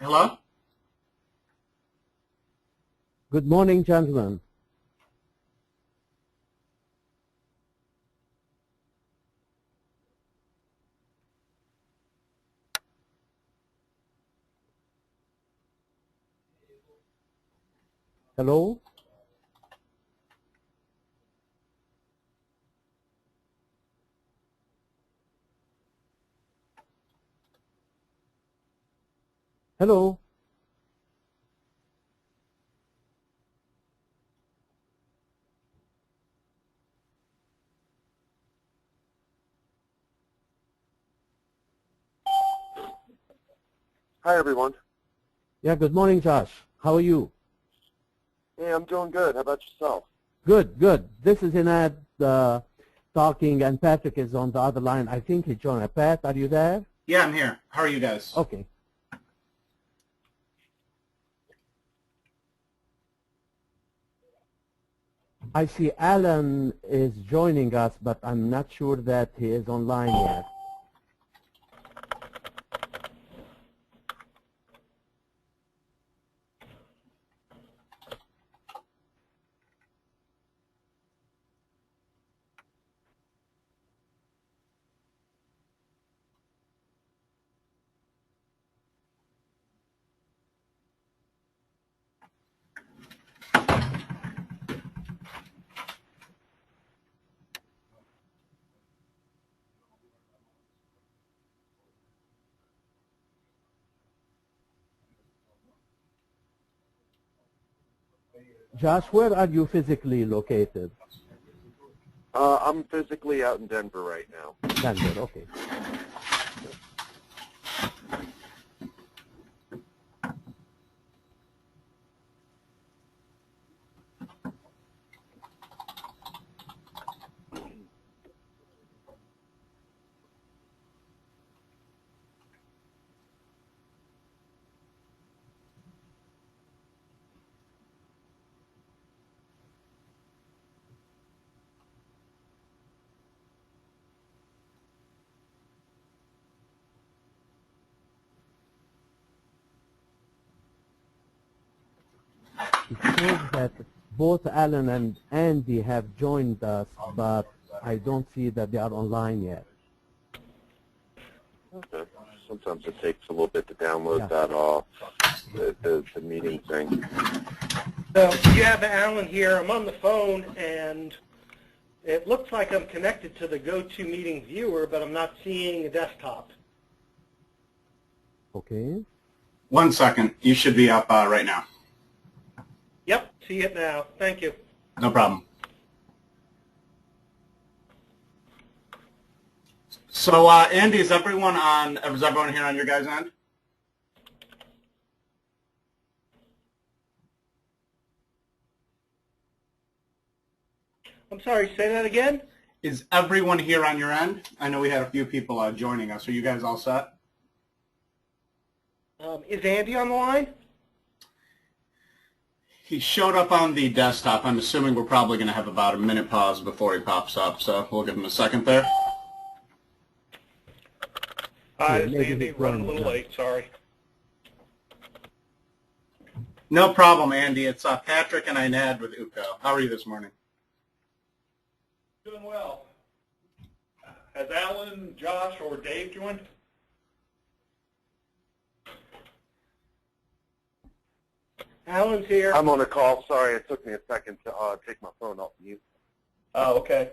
Hello? Good morning, gentlemen. Hello? Hello? Hi, everyone. Yeah, good morning, Josh. How are you? Hey, I'm doing good. How about yourself? Good, good. This is Inad talking, and Patrick is on the other line. I think he joined. Pat, are you there? Yeah, I'm here. How are you guys? Okay. I see Alan is joining us, but I'm not sure that he is online yet. Josh, where are you physically located? I'm physically out in Denver right now. Denver, okay. It shows that both Alan and Andy have joined us, but I don't see that they are online yet. Okay. Sometimes it takes a little bit to download the meeting thing. So you have Alan here. I'm on the phone, and it looks like I'm connected to the GoToMeeting viewer, but I'm not seeing a desktop. Okay. 1 second. You should be up right now. Yep, see it now. Thank you. No problem. So, Andy, is everyone here on your guys' end? I'm sorry, say that again? Is everyone here on your end? I know we had a few people joining us. Are you guys all set? Is Andy on the line? He showed up on the desktop. I'm assuming we're probably going to have about a minute pause before he pops up, so we'll give him a second there. Hi, Yeah, it's maybe Andy. he's Running a running little now. late, sorry. No problem, Andy. It's Patrick and Inad with Oopgo. How are you this morning? Doing well. Has Alan, Josh, or Dave joined? Alan's here. I'm on a call. Sorry, it took me a second to take my phone off mute. Oh, okay.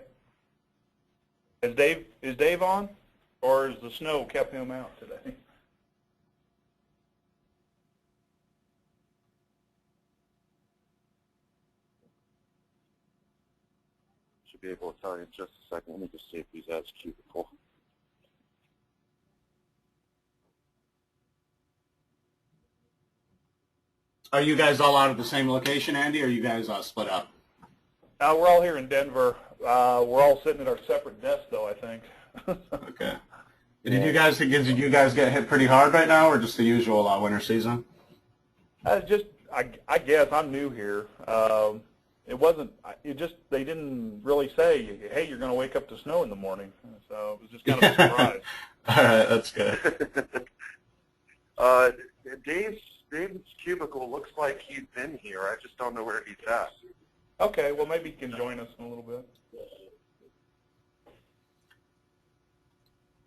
Is Dave on, or has the snow kept him out today? Should be able to tell you in just a second. Let me just see if he's at his cubicle. Are you guys all out of the same location, Andy, or are you guys split up? We're all here in Denver. We're all sitting at our separate desks, though, I think. Okay. Did you guys get hit pretty hard right now, or just the usual winter season? I guess I'm new here. It wasn't. They didn't really say, "Hey, you're going to wake up to snow in the morning." So it was just kind of a surprise. All right, that's good. Dave's cubicle looks like he's been here. I just don't know where he's at. Okay, well, maybe he can join us in a little bit.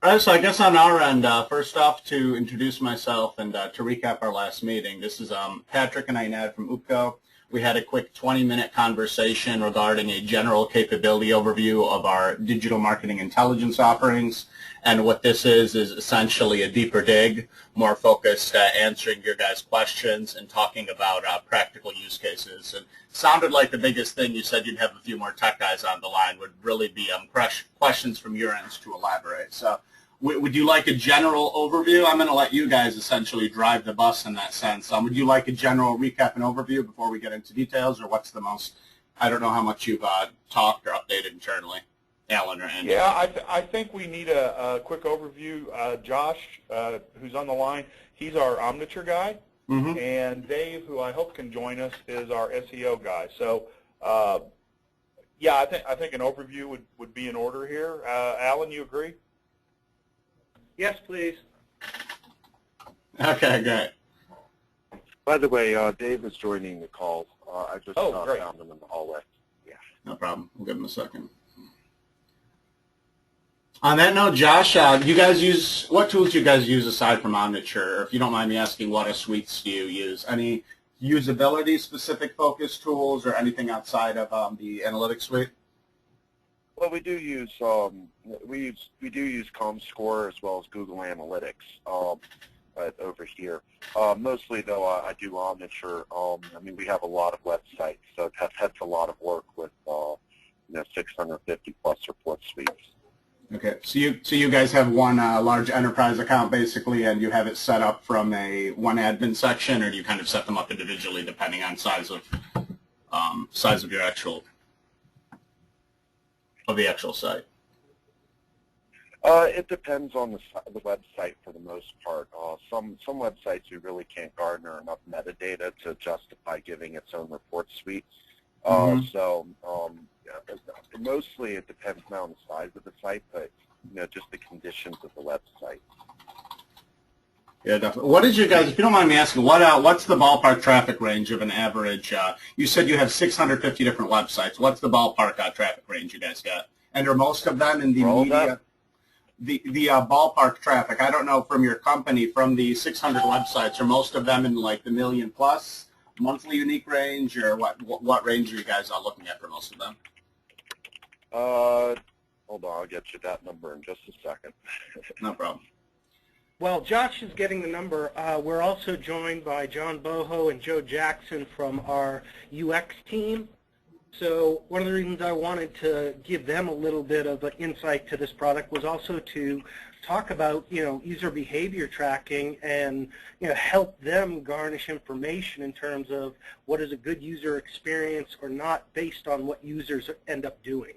All right, so I guess on our end, first off, to introduce myself and to recap our last meeting, this is Patrick and Inad from Oopgo. We had a quick 20-minute conversation regarding a general capability overview of our digital marketing intelligence offerings. And what this is essentially a deeper dig, more focused answering your guys' questions and talking about practical use cases. And it sounded like the biggest thing, you said you'd have a few more tech guys on the line, would really be questions from your ends to elaborate. So would you like a general overview? I'm going to let you guys essentially drive the bus in that sense. Would you like a general recap and overview before we get into details, or what's the most, I don't know how much you've talked or updated internally, Alan or Andy? Yeah, I think we need a quick overview. Josh, who's on the line, he's our Omniture guy, and Dave, who I hope can join us, is our SEO guy. So, yeah, I think an overview would be in order here. Alan, you agree? Yes, please. Okay, great. By the way, Dave is joining the call. I just great. found him in the hallway. Yeah. No problem. We'll give him a second. On that note, Josh, you guys use, what tools do you guys use aside from Omniture? If you don't mind me asking, what suites do you use? Any usability-specific focus tools or anything outside of the analytics suite? Well, we do use we do use ComScore as well as Google Analytics over here. Mostly though, I do Omniture. I mean, we have a lot of websites, so that's a lot of work with 650 plus report suites. Okay, so you guys have one large enterprise account basically, and you have it set up from one admin section, or do you kind of set them up individually depending on size of your actual site? It depends on the website for the most part. Some websites we really can't garner enough metadata to justify giving its own report suite. So mostly it depends not on the size of the site, but just the conditions of the website. Yeah, definitely. What is your guys, if you don't mind me asking, what's the ballpark traffic range of an average? You said you have 650 different websites. What's the ballpark traffic range you guys got? And are most of them in the media? The ballpark traffic, I don't know from your company, from the 600 websites, are most of them in like the million plus monthly unique range, or what range are you guys looking at for most of them? Hold on, I'll get you that number in just a second. No problem. Well, Josh is getting the number. We're also joined by John Boho and Joe Jackson from our UX team. So one of the reasons I wanted to give them a little bit of an insight to this product was also to talk about, user behavior tracking and, help them garnish information in terms of what is a good user experience or not based on what users end up doing.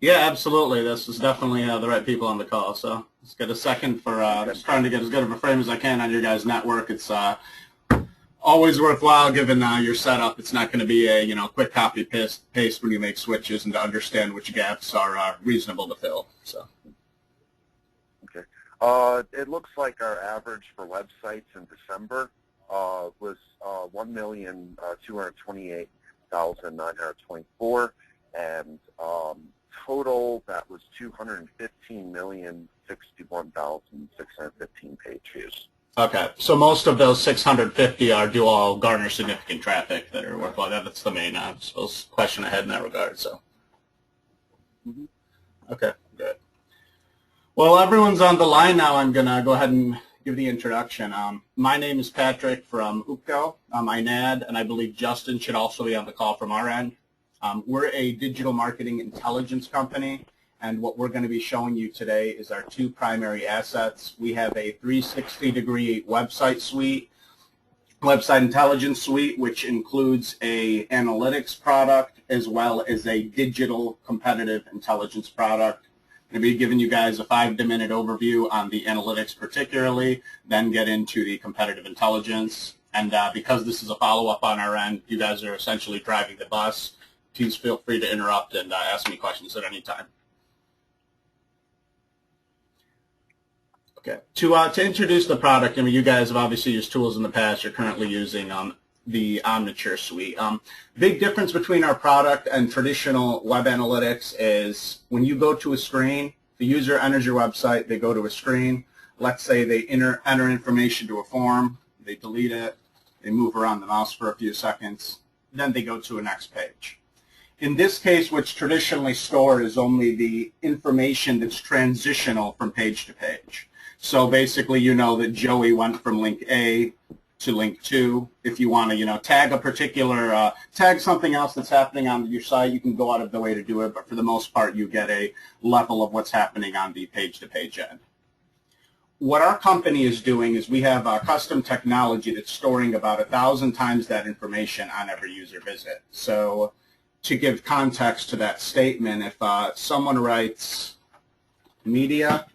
Yeah, absolutely. This is definitely the right people on the call. So let's get a second for just trying to get as good of a frame as I can on your guys' network. It's always worthwhile given your setup. It's not going to be a quick copy paste when you make switches, and to understand which gaps are reasonable to fill. So. Okay. It looks like our average for websites in December was 1,228,924, and total that was 215,061,615 page views. Okay, so most of those 650 do all garner significant traffic that are worthwhile. That's the main, I suppose, question I had in that regard. So, Okay, good. Well, everyone's on the line now. I'm gonna go ahead and give the introduction. My name is Patrick from Oopgo. I'm Inad, and I believe Justin should also be on the call from our end. We're a digital marketing intelligence company, and what we're going to be showing you today is our two primary assets. We have a 360-degree website suite, website intelligence suite, which includes a analytics product as well as a digital competitive intelligence product. I'm going to be giving you guys a 5-minute overview on the analytics particularly, then get into the competitive intelligence. And because this is a follow-up on our end, you guys are essentially driving the bus. Please feel free to interrupt and ask me questions at any time. Okay. To introduce the product, I mean, you guys have obviously used tools in the past. You're currently using the Omniture suite. Big difference between our product and traditional web analytics is when you go to a screen, the user enters your website, they go to a screen. Let's say they enter information to a form, they delete it, they move around the mouse for a few seconds, then they go to a next page. In this case, what's traditionally stored is only the information that's transitional from page to page. So basically, you know that Joey went from link A to link 2. If you want to, tag a particular, tag something else that's happening on your site, you can go out of the way to do it, but for the most part, you get a level of what's happening on the page-to-page end. What our company is doing is we have a custom technology that's storing about 1,000 times that information on every user visit. So to give context to that statement, if someone writes media,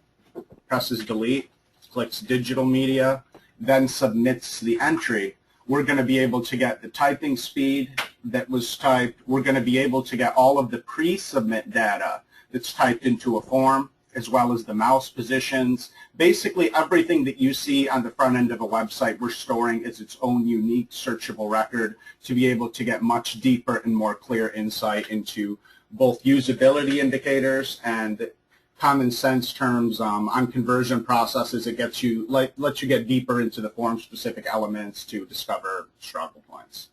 presses delete, clicks digital media, then submits the entry, we're going to be able to get the typing speed that was typed. We're going to be able to get all of the pre-submit data that's typed into a form, as well as the mouse positions. Basically, everything that you see on the front end of a website, we're storing as its own unique searchable record to be able to get much deeper and more clear insight into both usability indicators and common sense terms on conversion processes. It gets you, lets you get deeper into the form-specific elements to discover struggle points.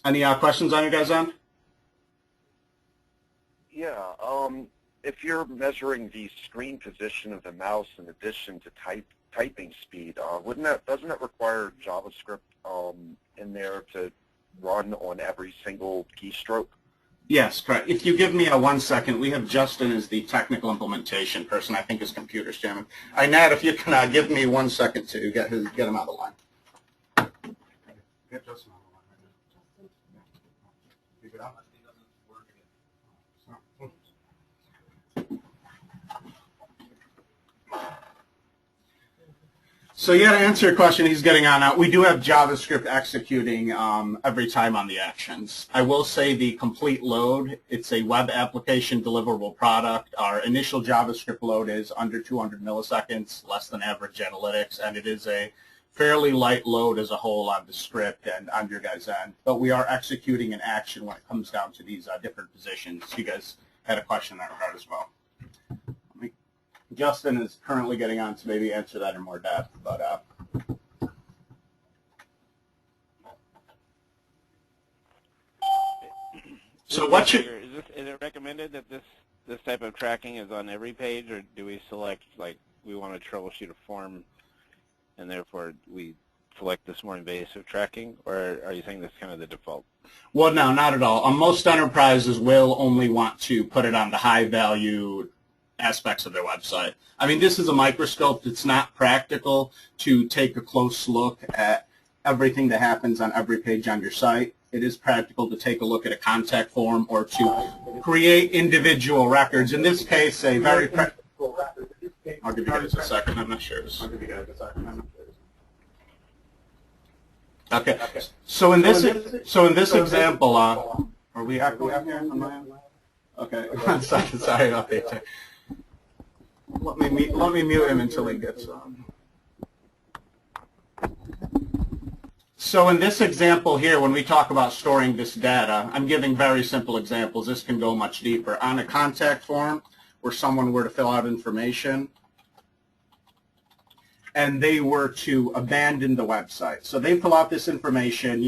Any questions on your guys' end? Yeah, if you're measuring the screen position of the mouse in addition to typing speed, doesn't that require JavaScript in there to run on every single keystroke? Yes, correct. If you give me 1 second, we have Justin as the technical implementation person. I think his computer's jamming. Nat, if you can give me 1 second to get him out of the line. Get Justin out of the line right now. Leave it out. So yeah, to answer your question, he's getting on out. We do have JavaScript executing every time on the actions. I will say the complete load, it's a web application deliverable product. Our initial JavaScript load is under 200 milliseconds, less than average analytics, and it is a fairly light load as a whole on the script and on your guys' end. But we are executing an action when it comes down to these different positions. You guys had a question in that regard as well. Justin is currently getting on to maybe answer that in more depth, but so what you is it recommended that this type of tracking is on every page, or do we select, like, we want to troubleshoot a form and therefore we select this more invasive tracking, or are you saying that's kind of the default? Well, no, not at all. Most enterprises will only want to put it on the high value aspects of their website. I mean, this is a microscope. It's not practical to take a close look at everything that happens on every page on your site. It is practical to take a look at a contact form or to create individual records. In this case, a very practical record. I'll give you guys a second. I'm not sure. I'll give you guys a second. I'm not sure. Okay. So in this example, are we active here on my end? Okay. Sorry about that. Let me mute him until he gets on. So in this example here, when we talk about storing this data, I'm giving very simple examples. This can go much deeper. On a contact form where someone were to fill out information and they were to abandon the website. So they fill out this information,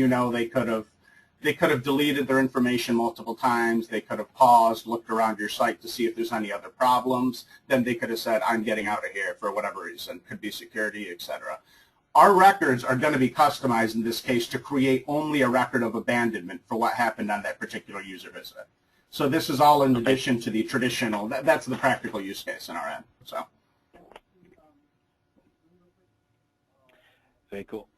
they could have deleted their information multiple times. They could have paused, looked around your site to see if there's any other problems. Then they could have said, I'm getting out of here for whatever reason. Could be security, etc. Our records are going to be customized in this case to create only a record of abandonment for what happened on that particular user visit. So this is all in addition to the traditional. That's the practical use case in our end. So. Very cool.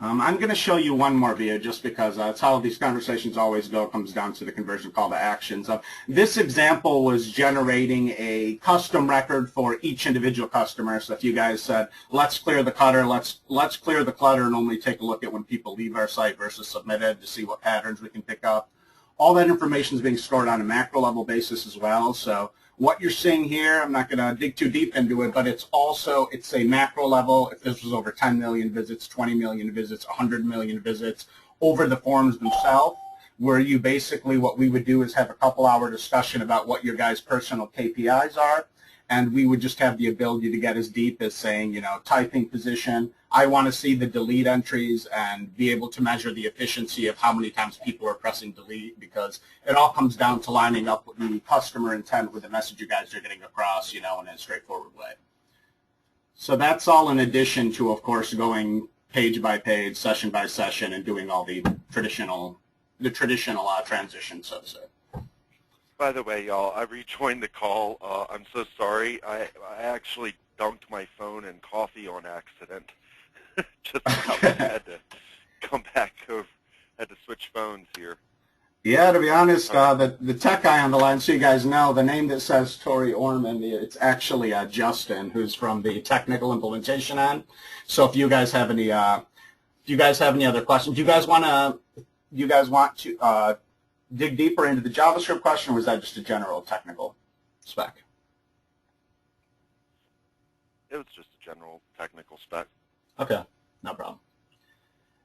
I'm going to show you one more video just because it's how these conversations always go. It comes down to the conversion call to actions. This example was generating a custom record for each individual customer. So if you guys said, let's clear the clutter, let's clear the clutter and only take a look at when people leave our site versus submitted to see what patterns we can pick up. All that information is being stored on a macro level basis as well. So what you're seeing here, I'm not going to dig too deep into it, but it's a macro level. If this was over 10 million visits, 20 million visits, 100 million visits, over the forums themselves, where you basically, what we would do is have a couple-hour discussion about what your guys' personal KPIs are, and we would just have the ability to get as deep as saying, typing position. I want to see the delete entries and be able to measure the efficiency of how many times people are pressing delete, because it all comes down to lining up with the customer intent with the message you guys are getting across, in a straightforward way. So that's all in addition to, of course, going page by page, session by session, and doing all the traditional transitions, so to say. By the way, y'all, I rejoined the call. I'm so sorry. I actually dunked my phone in coffee on accident. Just had to come back over. Had to switch phones here. Yeah, to be honest, the tech guy on the line, so you guys know, the name that says Tori Orman, it's actually Justin, who's from the technical implementation end. So if you guys have any, other questions, do you guys want to dig deeper into the JavaScript question, or was that just a general technical spec? It was just a general technical spec. Okay, no problem.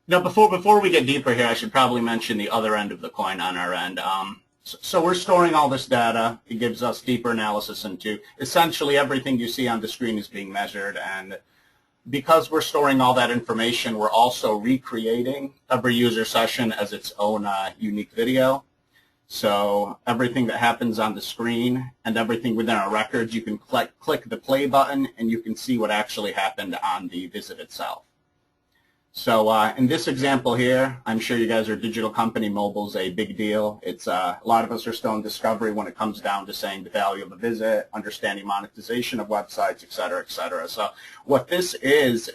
Now, before we get deeper here, I should probably mention the other end of the coin on our end. So we're storing all this data. It gives us deeper analysis into essentially everything you see on the screen is being measured, and because we're storing all that information, we're also recreating every user session as its own unique video. So everything that happens on the screen and everything within our records, you can click the play button and you can see what actually happened on the visit itself. So in this example here, I'm sure you guys are a digital company. Mobile's a big deal. It's a lot of us are still in discovery when it comes down to saying the value of a visit, understanding monetization of websites, et cetera, et cetera. So what this is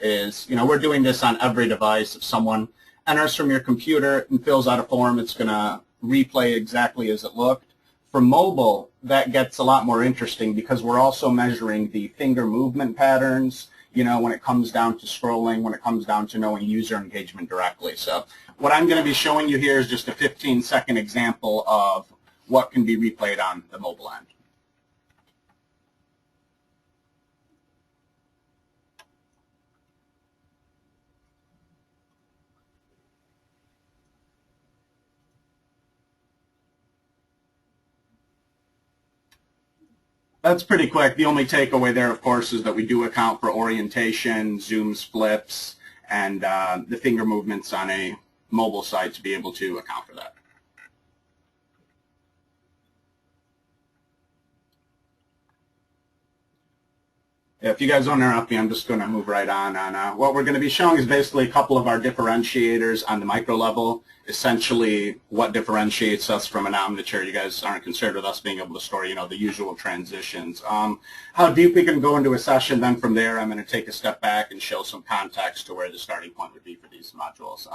we're doing this on every device. If someone enters from your computer and fills out a form, it's going to replay exactly as it looked. For mobile, that gets a lot more interesting because we're also measuring the finger movement patterns, when it comes down to scrolling, when it comes down to knowing user engagement directly. So what I'm going to be showing you here is just a 15-second example of what can be replayed on the mobile end. That's pretty quick. The only takeaway there, of course, is that we do account for orientation, zooms, flips, and the finger movements on a mobile site to be able to account for that. If you guys don't interrupt me, I'm just going to move right on. What we're going to be showing is basically a couple of our differentiators on the micro level, essentially what differentiates us from an Omniture. You guys aren't concerned with us being able to store, the usual transitions. How deep we can go into a session, then from there I'm going to take a step back and show some context to where the starting point would be for these modules.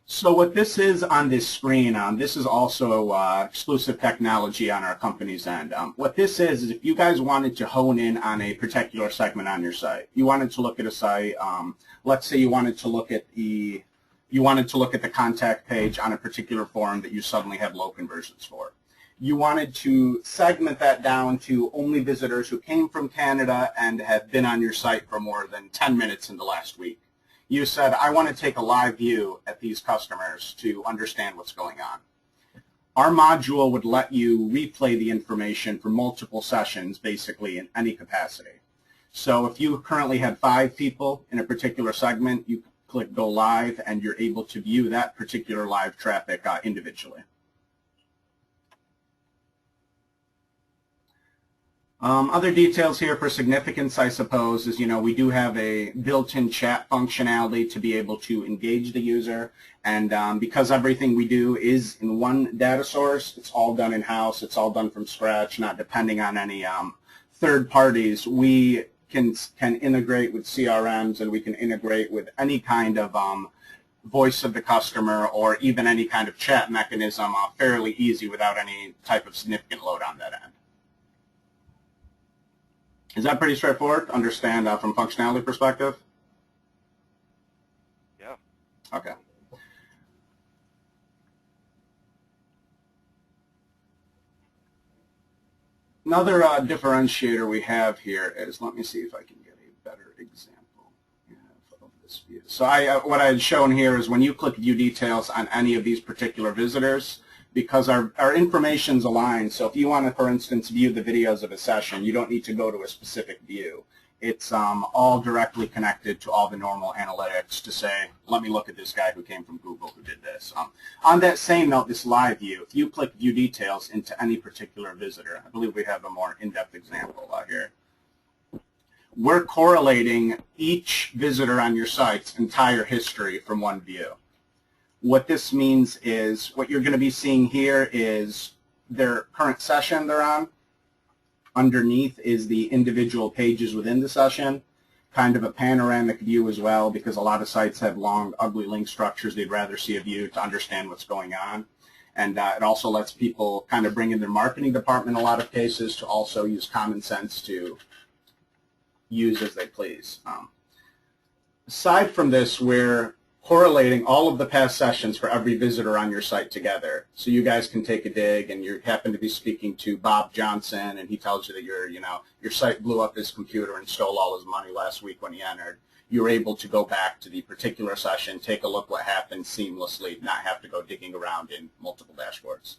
So what this is on this screen, this is also exclusive technology on our company's end. What this is if you guys wanted to hone in on a particular segment on your site, you wanted to look at a site, let's say you wanted to look at the contact page on a particular forum that you suddenly have low conversions for. You wanted to segment that down to only visitors who came from Canada and have been on your site for more than 10 minutes in the last week. You said, I want to take a live view at these customers to understand what's going on. Our module would let you replay the information for multiple sessions, basically in any capacity. So if you currently had 5 people in a particular segment, you click Go Live, and you're able to view that particular live traffic individually. Other details here for significance, I suppose, is, we do have a built-in chat functionality to be able to engage the user. And because everything we do is in one data source, it's all done in-house, it's all done from scratch, not depending on any third parties, we can integrate with CRMs, and we can integrate with any kind of voice of the customer or even any kind of chat mechanism fairly easy without any type of significant load on that end. Is that pretty straightforward to understand from a functionality perspective? Yeah. Another differentiator we have here is, let me see if I can get a better example of this view. So what I had shown here is when you click View Details on any of these particular visitors, because our information's aligned, so if you want to, for instance, view the videos of a session, you don't need to go to a specific view. It's all directly connected to all the normal analytics to say, let me look at this guy who came from Google who did this. On that same note, this live view, if you click View Details into any particular visitor, I believe we have a more in-depth example here. We're correlating each visitor on your site's entire history from one view. What this means is what you're going to be seeing here is their current session they're on. Underneath is the individual pages within the session, kind of a panoramic view as well, because a lot of sites have long, ugly link structures. They'd rather see a view to understand what's going on. And it also lets people kind of bring in their marketing department in a lot of cases to also use common sense to use as they please. Aside from this, we're correlating all of the past sessions for every visitor on your site together. So you guys can take a dig and you happen to be speaking to Bob Johnson and he tells you that your site blew up his computer and stole all his money last week when he entered. You're able to go back to the particular session, take a look what happened seamlessly, not have to go digging around in multiple dashboards.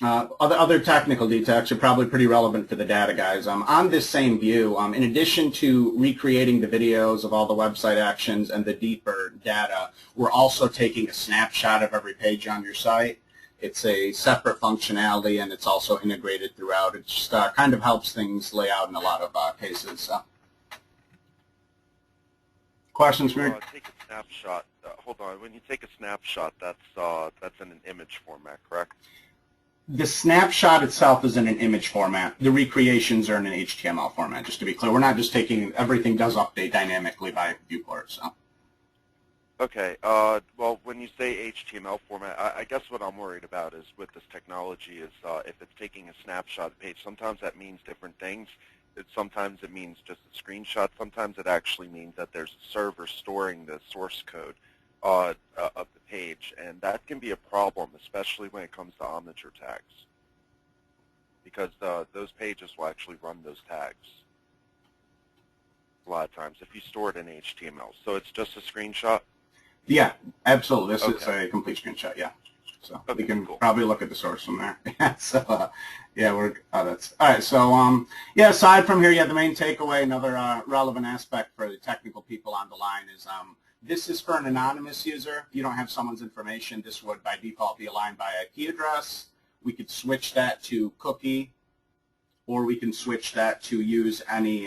Other technical details are probably pretty relevant for the data guys. On this same view, in addition to recreating the videos of all the website actions and the deeper data, we're also taking a snapshot of every page on your site. It's a separate functionality and it's also integrated throughout. It just kind of helps things lay out in a lot of cases. Questions, Mary? Take a snapshot. Hold on. When you take a snapshot, that's in an image format, correct? The snapshot itself is in an image format. The recreations are in an HTML format, just to be clear. We're not just taking, everything does update dynamically by viewport. So. Okay. Well, when you say HTML format, I guess what I'm worried about is with this technology is if it's taking a snapshot of the page, sometimes that means different things. Sometimes it means just a screenshot. Sometimes it actually means that there's a server storing the source code of the page, and that can be a problem, especially when it comes to Omniture tags, because those pages will actually run those tags a lot of times if you store it in HTML. So it's just a screenshot? Yeah, absolutely. This is a complete screenshot, yeah. So we can probably look at the source from there. So yeah, that's all right. So yeah, aside from here, yeah, the main takeaway, another relevant aspect for the technical people on the line is this is for an anonymous user. If you don't have someone's information, this would by default be aligned by IP address. We could switch that to cookie, or we can switch that to use any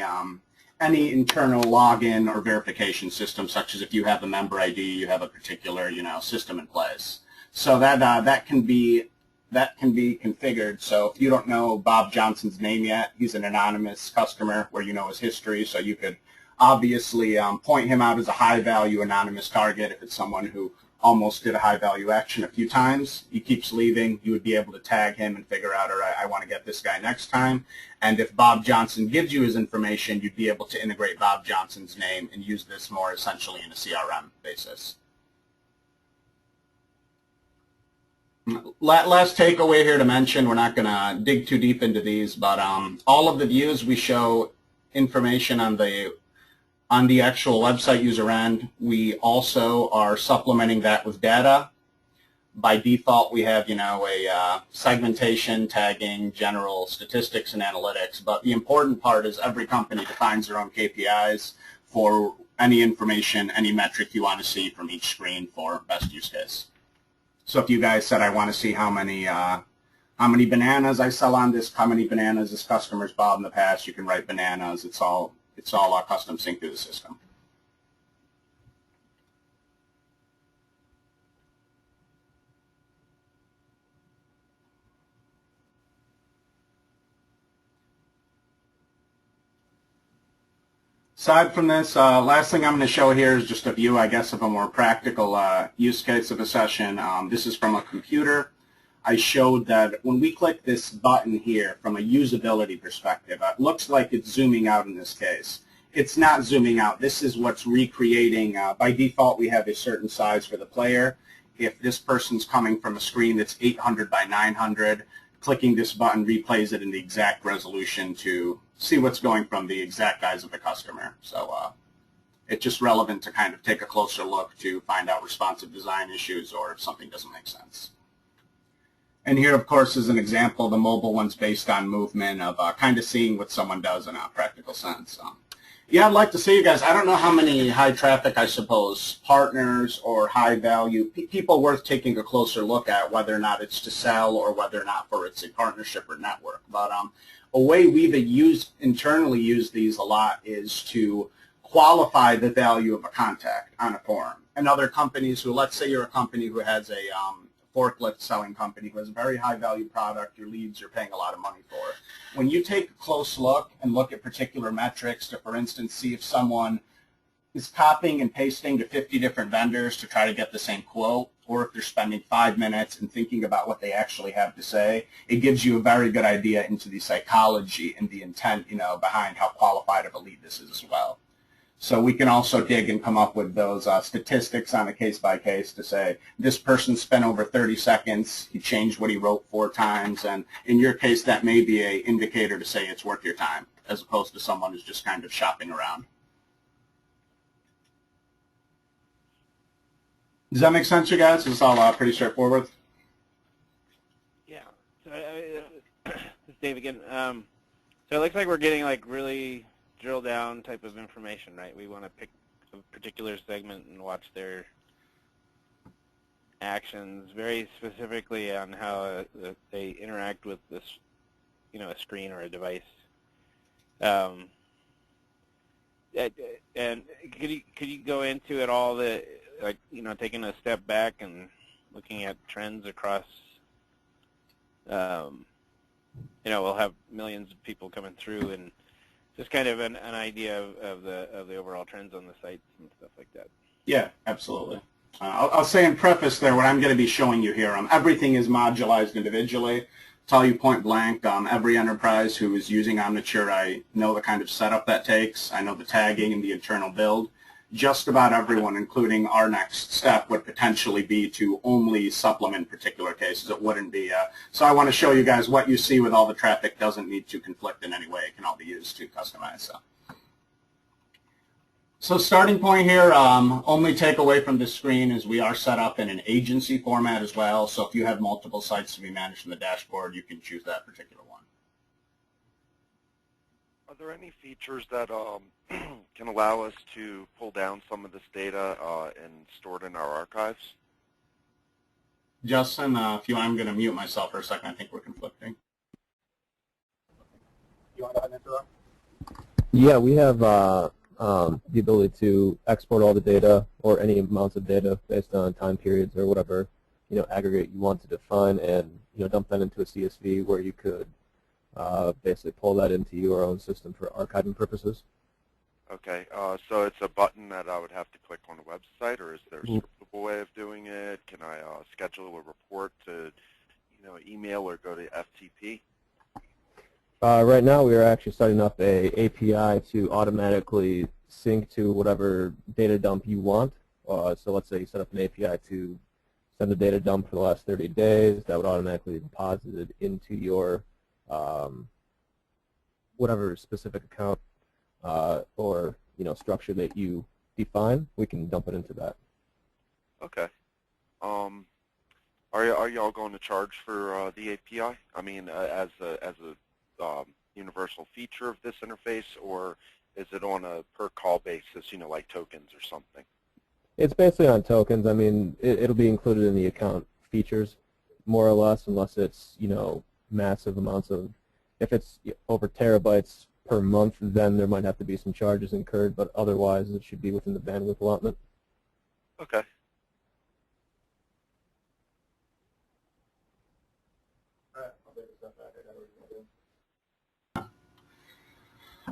internal login or verification system, such as if you have a member ID, you have a particular system in place. So that can be configured. So if you don't know Bob Johnson's name yet, he's an anonymous customer where you know his history, so you could obviously point him out as a high-value anonymous target. If it's someone who almost did a high-value action a few times, he keeps leaving, you would be able to tag him and figure out, all right, I want to get this guy next time. And if Bob Johnson gives you his information, you'd be able to integrate Bob Johnson's name and use this more essentially in a CRM basis. Last takeaway here to mention, we're not going to dig too deep into these, but all of the views we show information on the actual website user end. We also are supplementing that with data. By default, we have a segmentation, tagging, general statistics, and analytics. But the important part is every company defines their own KPIs for any information, any metric you want to see from each screen for best use case. So if you guys said, I want to see how many bananas I sell on this, how many bananas this customer's bought in the past, you can write bananas. It's all custom synced through the system. Aside from this, last thing I'm going to show here is just a view, I guess, of a more practical use case of a session. This is from a computer. I showed that when we click this button here from a usability perspective, it looks like it's zooming out in this case. It's not zooming out. This is what's recreating. By default, we have a certain size for the player. if this person's coming from a screen that's 800 by 900, clicking this button replays it in the exact resolution to see what's going from the exact eyes of the customer. So it's just relevant to kind of take a closer look to find out responsive design issues or if something doesn't make sense. And here, of course, is an example. The mobile one's based on movement of kind of seeing what someone does in a practical sense. Yeah, I'd like to see you guys. I don't know how many high traffic, I suppose, partners or high value people worth taking a closer look at, whether or not it's to sell or whether or not for it's a partnership or network. But a way we've internally used these a lot is to qualify the value of a contact on a form. And other companies who, let's say you're a company who has a forklift selling company who has a very high value product, your leads you're paying a lot of money for. When you take a close look and look at particular metrics to, for instance, see if someone is copying and pasting to 50 different vendors to try to get the same quote, or if they're spending 5 minutes and thinking about what they actually have to say, it gives you a very good idea into the psychology and the intent, behind how qualified of a lead this is as well. So we can also dig and come up with those statistics on a case-by-case to say, this person spent over 30 seconds, he changed what he wrote 4 times, and in your case, that may be an indicator to say it's worth your time, as opposed to someone who's just kind of shopping around. Does that make sense, you guys? Is this all pretty straightforward? Yeah. So, this is Dave again. So it looks like we're getting like really drill down type of information, right? We want to pick a particular segment and watch their actions very specifically on how they interact with this, a screen or a device. And could you go into it all the, like, taking a step back and looking at trends across, we'll have millions of people coming through, and just kind of an idea of the overall trends on the sites and stuff like that. Yeah, absolutely. I'll say in preface there, what I'm going to be showing you here, everything is modularized individually. Tell you point blank, every enterprise who is using Omniture, I know the kind of setup that takes. I know the tagging and the internal build. Just about everyone, including our next step, would potentially be to only supplement particular cases. It wouldn't be. So I want to show you guys what you see with all the traffic doesn't need to conflict in any way. It can all be used to customize. So starting point here, only takeaway from this screen is we are set up in an agency format as well. So if you have multiple sites to be managed in the dashboard, you can choose that particular one. Are there any features that can allow us to pull down some of this data and store it in our archives? Justin, if you want, I'm going to mute myself for a second. I think we're conflicting. You want to interrupt? Yeah, we have the ability to export all the data or any amounts of data based on time periods or whatever aggregate you want to define, and dump that into a CSV where you could basically pull that into your own system for archiving purposes. Okay, so it's a button that I would have to click on the website, or is there a scriptable way of doing it? Can I schedule a report to, email or go to FTP? Right now, we are actually setting up a API to automatically sync to whatever data dump you want. So let's say you set up an API to send a data dump for the last 30 days. That would automatically be deposited into your whatever specific account or structure that you define. We can dump it into that. Okay. Are y'all going to charge for the API? I mean, as a universal feature of this interface, or is it on a per call basis? Like tokens or something? It's basically on tokens. I mean, it'll be included in the account features, more or less, unless it's massive amounts of. If it's over terabytes per month, then there might have to be some charges incurred, but otherwise it should be within the bandwidth allotment. Okay.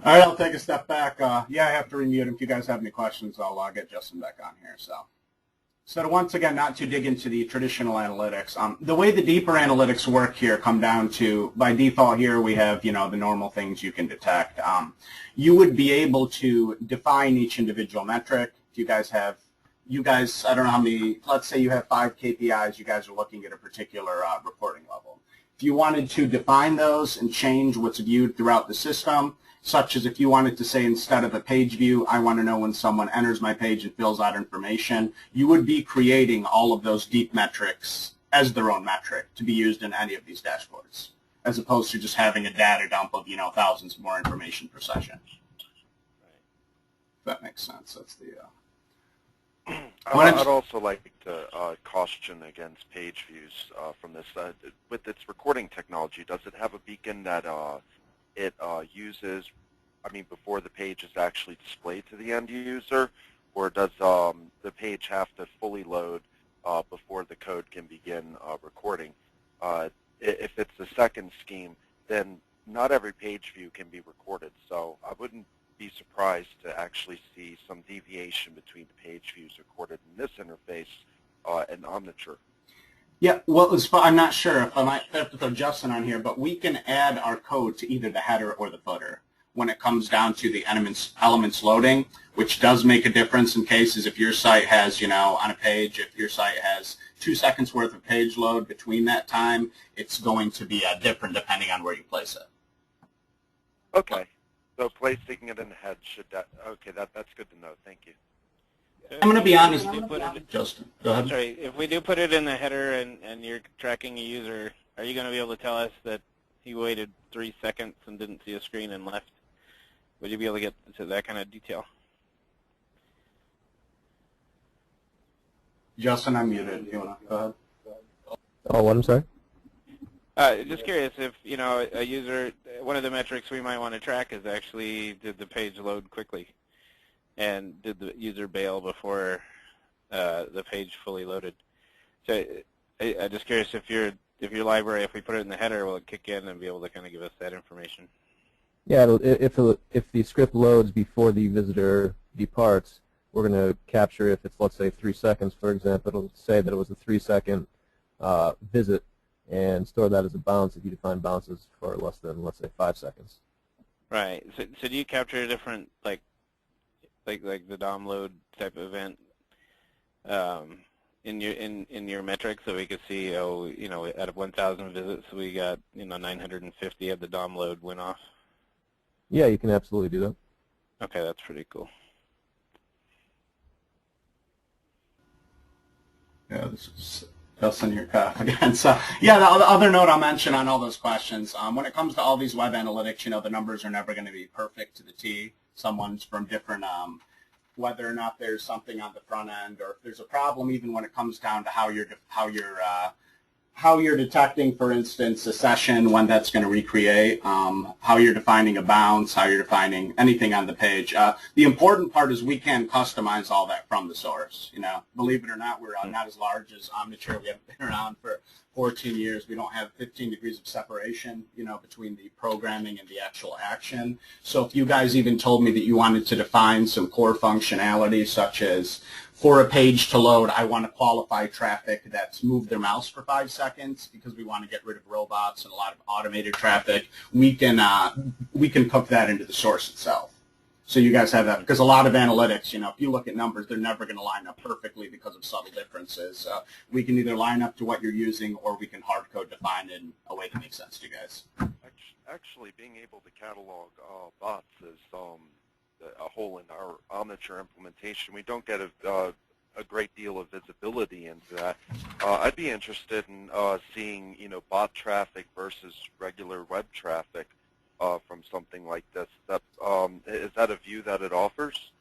All right, I'll take a step back. Yeah, I have to remute him. If you guys have any questions, I'll get Justin back on here. So to once again, not to dig into the traditional analytics, the way the deeper analytics work here come down to, by default here, we have, the normal things you can detect. You would be able to define each individual metric. If you guys have, you guys, I don't know how many, let's say you have 5 KPIs, you guys are looking at a particular reporting level. If you wanted to define those and change what's viewed throughout the system, such as if you wanted to say instead of a page view, I want to know when someone enters my page and fills out information, you would be creating all of those deep metrics as their own metric to be used in any of these dashboards, as opposed to just having a data dump of, thousands more information per session. If that makes sense. That's the... I'd also like to caution against page views from this. With its recording technology, does it have a beacon that it uses, before the page is actually displayed to the end user, or does the page have to fully load before the code can begin recording? If it's the second scheme, then not every page view can be recorded, so I wouldn't be surprised to actually see some deviation between the page views recorded in this interface and Omniture. Yeah, well, I'm not sure if I might have to throw Justin on here, but we can add our code to either the header or the footer when it comes down to the elements loading, which does make a difference in cases if your site has, on a page, if your site has 2 seconds worth of page load between that time, it's going to be different depending on where you place it. Okay. So placing it in the head okay, that's good to know. Thank you. I'm going to be honest. Justin, go ahead. Sorry, if we do put it in the header and you're tracking a user, are you going to be able to tell us that he waited 3 seconds and didn't see a screen and left? Would you be able to get to that kind of detail? Justin, I'm muted. You want to go ahead? Oh, what? I'm sorry? Just curious if, a user, one of the metrics we might want to track is actually did the page load quickly and did the user bail before the page fully loaded. So I'm just curious if your library, if we put it in the header, will it kick in and be able to kind of give us that information? Yeah, if the script loads before the visitor departs, we're going to capture if it's, let's say, 3 seconds, for example, it'll say that it was a 3-second visit, and store that as a bounce if you define bounces for less than, let's say, 5 seconds. Right. So do you capture a different, like the DOM load type event in your metrics, so we could see, out of 1,000 visits, we got 950 of the DOM load went off? Yeah, you can absolutely do that. Okay, that's pretty cool. Yeah, this is Justin here again. So, yeah, the other note I'll mention on all those questions, when it comes to all these web analytics, the numbers are never going to be perfect to the T. Someone's from different, whether or not there's something on the front end, or if there's a problem, even when it comes down to how you're detecting, for instance, a session, when that's going to recreate, how you're defining a bounce, how you're defining anything on the page. The important part is we can customize all that from the source. Believe it or not, we're not as large as Omniture. We haven't been around for 14 years. We don't have 15 degrees of separation, between the programming and the actual action. So if you guys even told me that you wanted to define some core functionality, such as for a page to load, I want to qualify traffic that's moved their mouse for 5 seconds because we want to get rid of robots and a lot of automated traffic. We can cook that into the source itself. So you guys have that, because a lot of analytics, if you look at numbers, they're never going to line up perfectly because of subtle differences. We can either line up to what you're using, or we can hard code define it in a way that makes sense to you guys. Actually, being able to catalog bots is a hole in our Omniture implementation. We don't get a great deal of visibility into that. I'd be interested in seeing, bot traffic versus regular web traffic from something like this. Is that a view that it offers?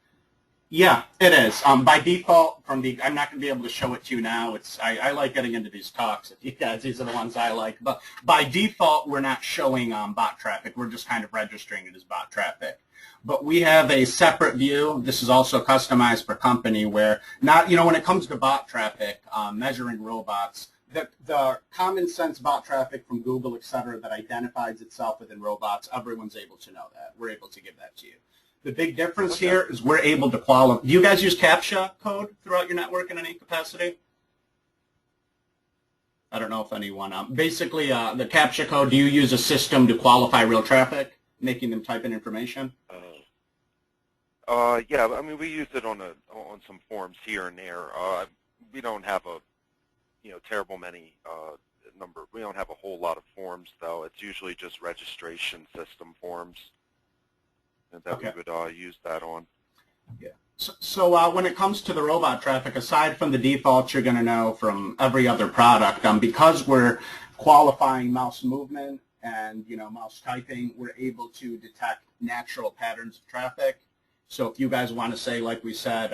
Yeah, it is. By default, I'm not going to be able to show it to you now. I like getting into these talks. If you guys, these are the ones I like. But by default, we're not showing bot traffic. We're just kind of registering it as bot traffic. But we have a separate view. This is also customized per company, where when it comes to bot traffic, measuring robots, the common sense bot traffic from Google, et cetera, that identifies itself within robots, everyone's able to know that. We're able to give that to you. The big difference here is we're able to qualify. Do you guys use CAPTCHA code throughout your network in any capacity? I don't know if anyone. Basically, the CAPTCHA code, do you use a system to qualify real traffic, making them type in information? Yeah, I mean, we use it on some forms here and there. We don't have a terrible many number. We don't have a whole lot of forms though. It's usually just registration system forms, and that we would use that on. Yeah. So when it comes to the robot traffic, aside from the defaults you're going to know from every other product, because we're qualifying mouse movement and mouse typing, we're able to detect natural patterns of traffic. So if you guys want to say, like we said,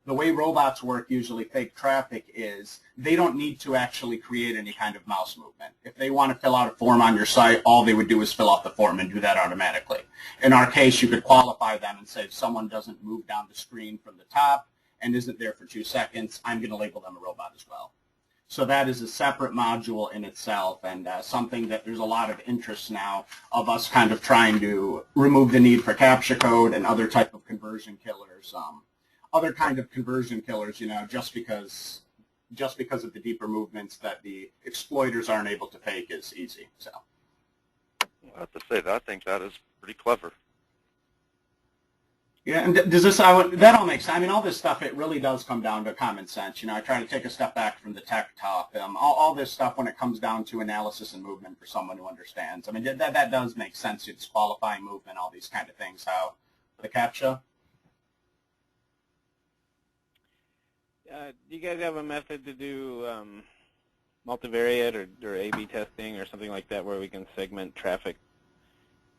the way robots work, usually fake traffic, is they don't need to actually create any kind of mouse movement. If they want to fill out a form on your site, all they would do is fill out the form and do that automatically. In our case, you could qualify them and say if someone doesn't move down the screen from the top and isn't there for 2 seconds, I'm going to label them a robot as well. So that is a separate module in itself, and something that there's a lot of interest now of us kind of trying to remove the need for CAPTCHA code and other type of conversion killers. Other kind of conversion killers, just because of the deeper movements that the exploiters aren't able to fake is easy. So I have to say that I think that is pretty clever. Yeah, and does this that all makes sense? I mean, all this stuff, it really does come down to common sense. I try to take a step back from the tech talk. All this stuff, when it comes down to analysis and movement for someone who understands, I mean, that does make sense. It's qualifying movement, all these kind of things. How the CAPTCHA. Do you guys have a method to do multivariate or A/B testing or something like that, where we can segment traffic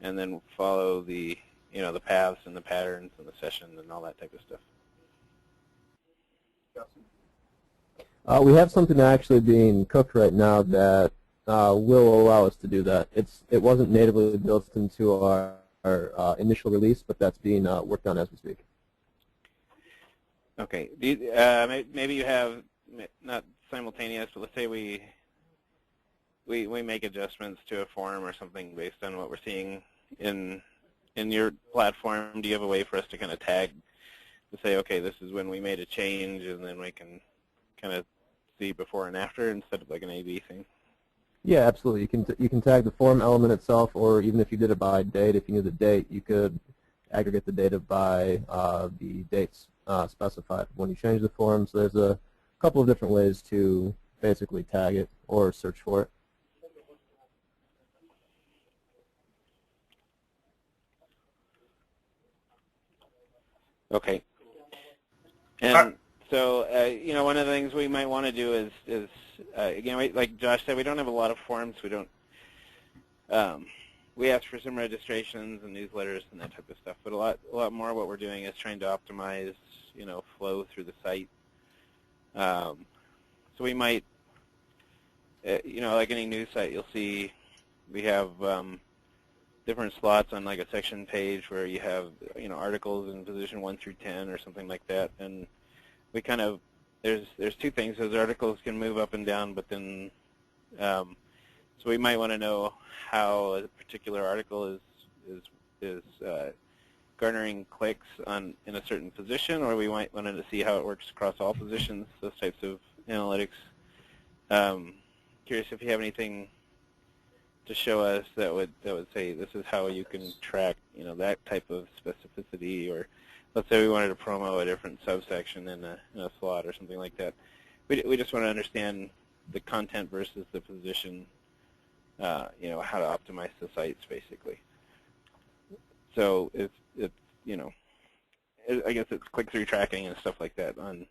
and then follow the the paths and the patterns and the session and all that type of stuff? We have something actually being cooked right now that will allow us to do that. It wasn't natively built into our initial release, but that's being worked on as we speak. Okay. Maybe you have not simultaneous, but let's say we make adjustments to a form or something based on what we're seeing in your platform. Do you have a way for us to kind of tag to say, okay, this is when we made a change, and then we can kind of see before and after instead of like an A/B thing? Yeah, absolutely. You can tag the form element itself, or even if you did it by date, if you knew the date, you could aggregate the data by the dates specified when you change the form. So there's a couple of different ways to basically tag it or search for it. Okay. And so, one of the things we might want to do is again, like Josh said, we don't have a lot of forms. We don't. We ask for some registrations and newsletters and that type of stuff. But a lot more of what we're doing is trying to optimize, flow through the site. So we might, like any news site, you'll see we have different slots on like a section page where you have articles in position 1 through 10 or something like that, and we kind of there's two things. Those articles can move up and down, but then so we might want to know how a particular article is garnering clicks in a certain position, or we might want to see how it works across all positions. Those types of analytics. Curious if you have anything to show us that would say this is how you can track that type of specificity, or let's say we wanted to promo a different subsection in a slot or something like that. We just want to understand the content versus the position, how to optimize the sites basically. So it's I guess it's click-through tracking and stuff like that on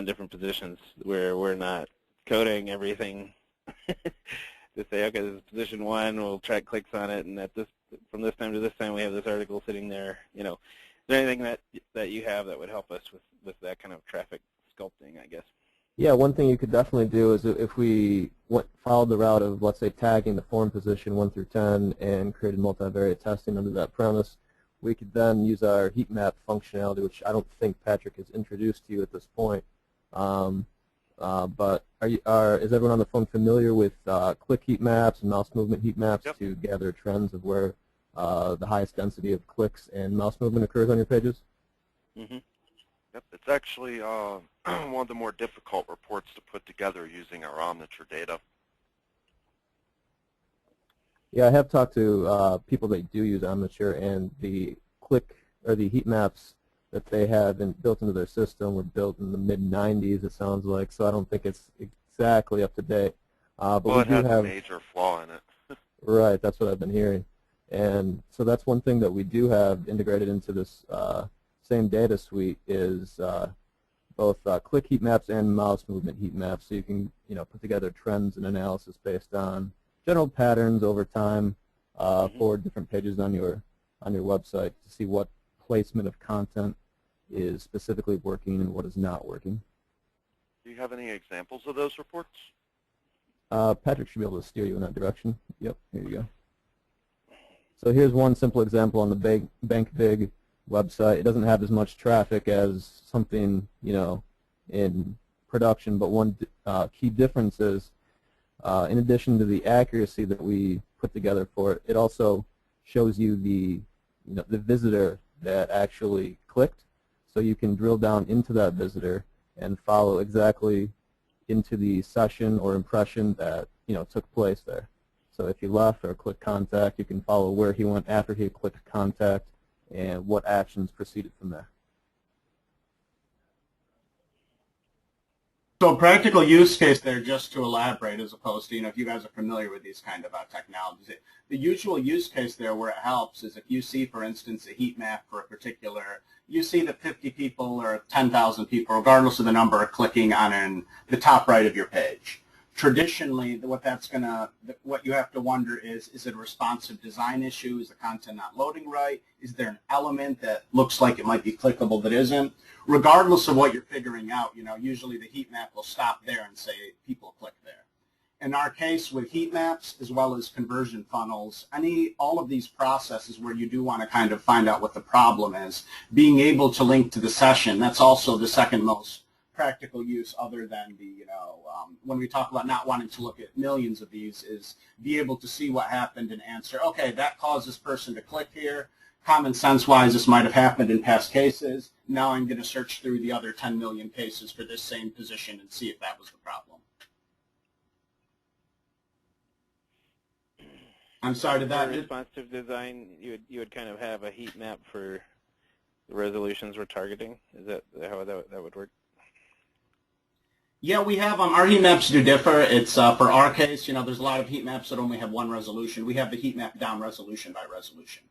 different positions where we're not coding everything to say, okay, this is position 1, we'll track clicks on it, and from this time to this time we have this article sitting there. Is there anything that you have that would help us with that kind of traffic sculpting, I guess? Yeah, one thing you could definitely do is if we followed the route of, let's say, tagging the form position 1 through 10 and created multivariate testing under that premise, we could then use our heat map functionality, which I don't think Patrick has introduced to you at this point. But is everyone on the phone familiar with click heat maps and mouse movement heat maps to gather trends of where the highest density of clicks and mouse movement occurs on your pages? Mm-hmm. Yep, it's actually one of the more difficult reports to put together using our Omniture data. Yeah, I have talked to people that do use Omniture, and the heat maps that they have built into their system were built in the mid-90s, it sounds like, so I don't think it's exactly up to date. But well, we it do has have a major flaw in it. right. That's what I've been hearing, and so that's one thing that we do have integrated into this same data suite is both click heat maps and mouse movement heat maps, so you can put together trends and analysis based on general patterns over time for different pages on your website to see what placement of content is specifically working and what is not working. Do you have any examples of those reports? Patrick should be able to steer you in that direction. Yep, here you go. So here's one simple example on the BankBig website. It doesn't have as much traffic as something in production, but one key difference is in addition to the accuracy that we put together for it, it also shows you the visitor that actually clicked, so you can drill down into that visitor and follow exactly into the session or impression that took place there. So if he left or clicked contact, you can follow where he went after he clicked contact and what actions proceeded from there. So a practical use case there, just to elaborate, as opposed to, if you guys are familiar with these kind of technologies, the usual use case there where it helps is if you see, for instance, a heat map for a particular, you see that 50 people or 10,000 people, regardless of the number, are clicking on the top right of your page. Traditionally, what you have to wonder is it a responsive design issue? Is the content not loading right? Is there an element that looks like it might be clickable that isn't? Regardless of what you're figuring out, usually the heat map will stop there and say people click there. In our case with heat maps as well as conversion funnels, all of these processes where you do want to kind of find out what the problem is, being able to link to the session, that's also the second most practical use other than the, when we talk about not wanting to look at millions of these, is be able to see what happened and answer, okay, that caused this person to click here. Common sense-wise, this might have happened in past cases. Now I'm going to search through the other 10 million cases for this same position and see if that was the problem. I'm sorry, did that... For responsive design, you would kind of have a heat map for the resolutions we're targeting? Is that how that would work? Yeah, we have our heat maps do differ. It's for our case, there's a lot of heat maps that only have one resolution. We have the heat map down resolution by resolution.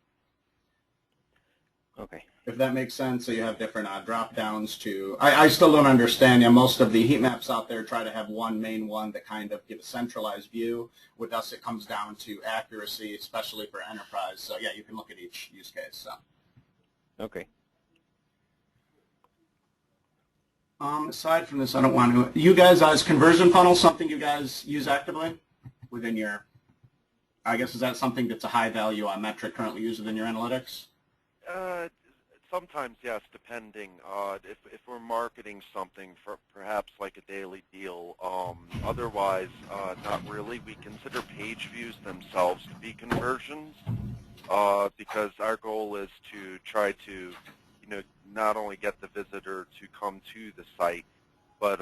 Okay. If that makes sense, so you have different drop downs to. I still don't understand. Most of the heat maps out there try to have one main one that kind of give a centralized view. With us, it comes down to accuracy, especially for enterprise. So yeah, you can look at each use case. So. Okay. Aside from this, I don't want to. You guys, is conversion funnel something you guys use actively within your? I guess is that something that's a high value metric currently used within your analytics? Sometimes, yes, depending. If we're marketing something for perhaps like a daily deal, otherwise, not really. We consider page views themselves to be conversions because our goal is to try to, not only get the visitor to come to the site, but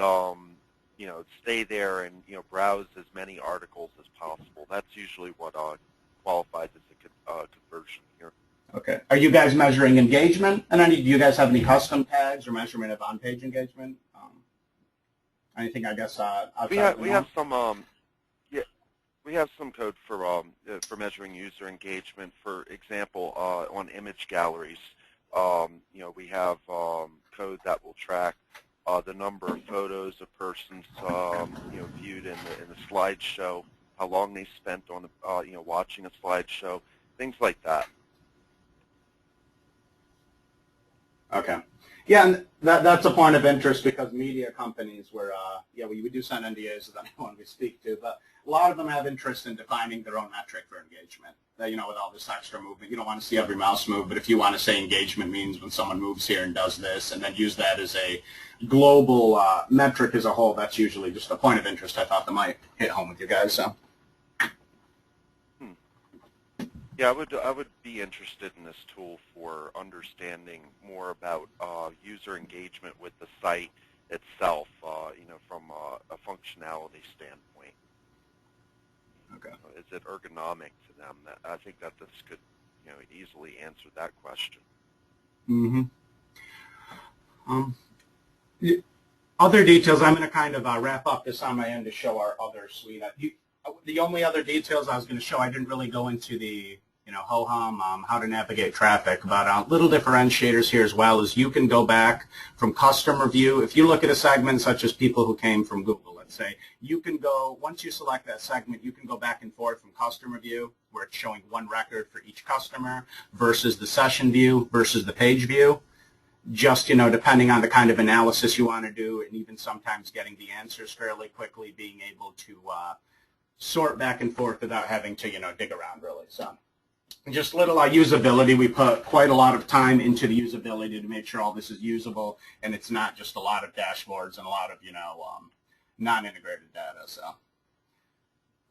stay there and browse as many articles as possible. That's usually what qualifies as a conversion here. Okay. Are you guys measuring engagement? And do you guys have any custom tags or measurement of on-page engagement? Anything, I guess, outside we have some we have some code for measuring user engagement. For example, on image galleries, we have code that will track the number of photos a person's viewed in the slideshow, how long they spent on watching a slideshow, things like that. Okay. Yeah, and that's a point of interest because media companies were, we do sign NDAs with anyone we speak to, but a lot of them have interest in defining their own metric for engagement. With all this extra movement, you don't want to see every mouse move, but if you want to say engagement means when someone moves here and does this, and then use that as a global metric as a whole, that's usually just a point of interest I thought that might hit home with you guys. So. Yeah, I would be interested in this tool for understanding more about user engagement with the site itself, from a functionality standpoint. Okay. Is it ergonomic to them? I think that this could, easily answer that question. Mm-hmm. Other details, I'm going to kind of wrap up this on my end to show our other suite. The only other details I was going to show, I didn't really go into the, ho-hum, how to navigate traffic, but little differentiators here as well is you can go back from customer view. If you look at a segment such as people who came from Google, let's say, you can go, once you select that segment, you can go back and forth from customer view, where it's showing one record for each customer, versus the session view, versus the page view. Just, depending on the kind of analysis you want to do, and even sometimes getting the answers fairly quickly, being able to sort back and forth without having to, dig around really. So just little usability. We put quite a lot of time into the usability to make sure all this is usable, and it's not just a lot of dashboards and a lot of, non-integrated data. So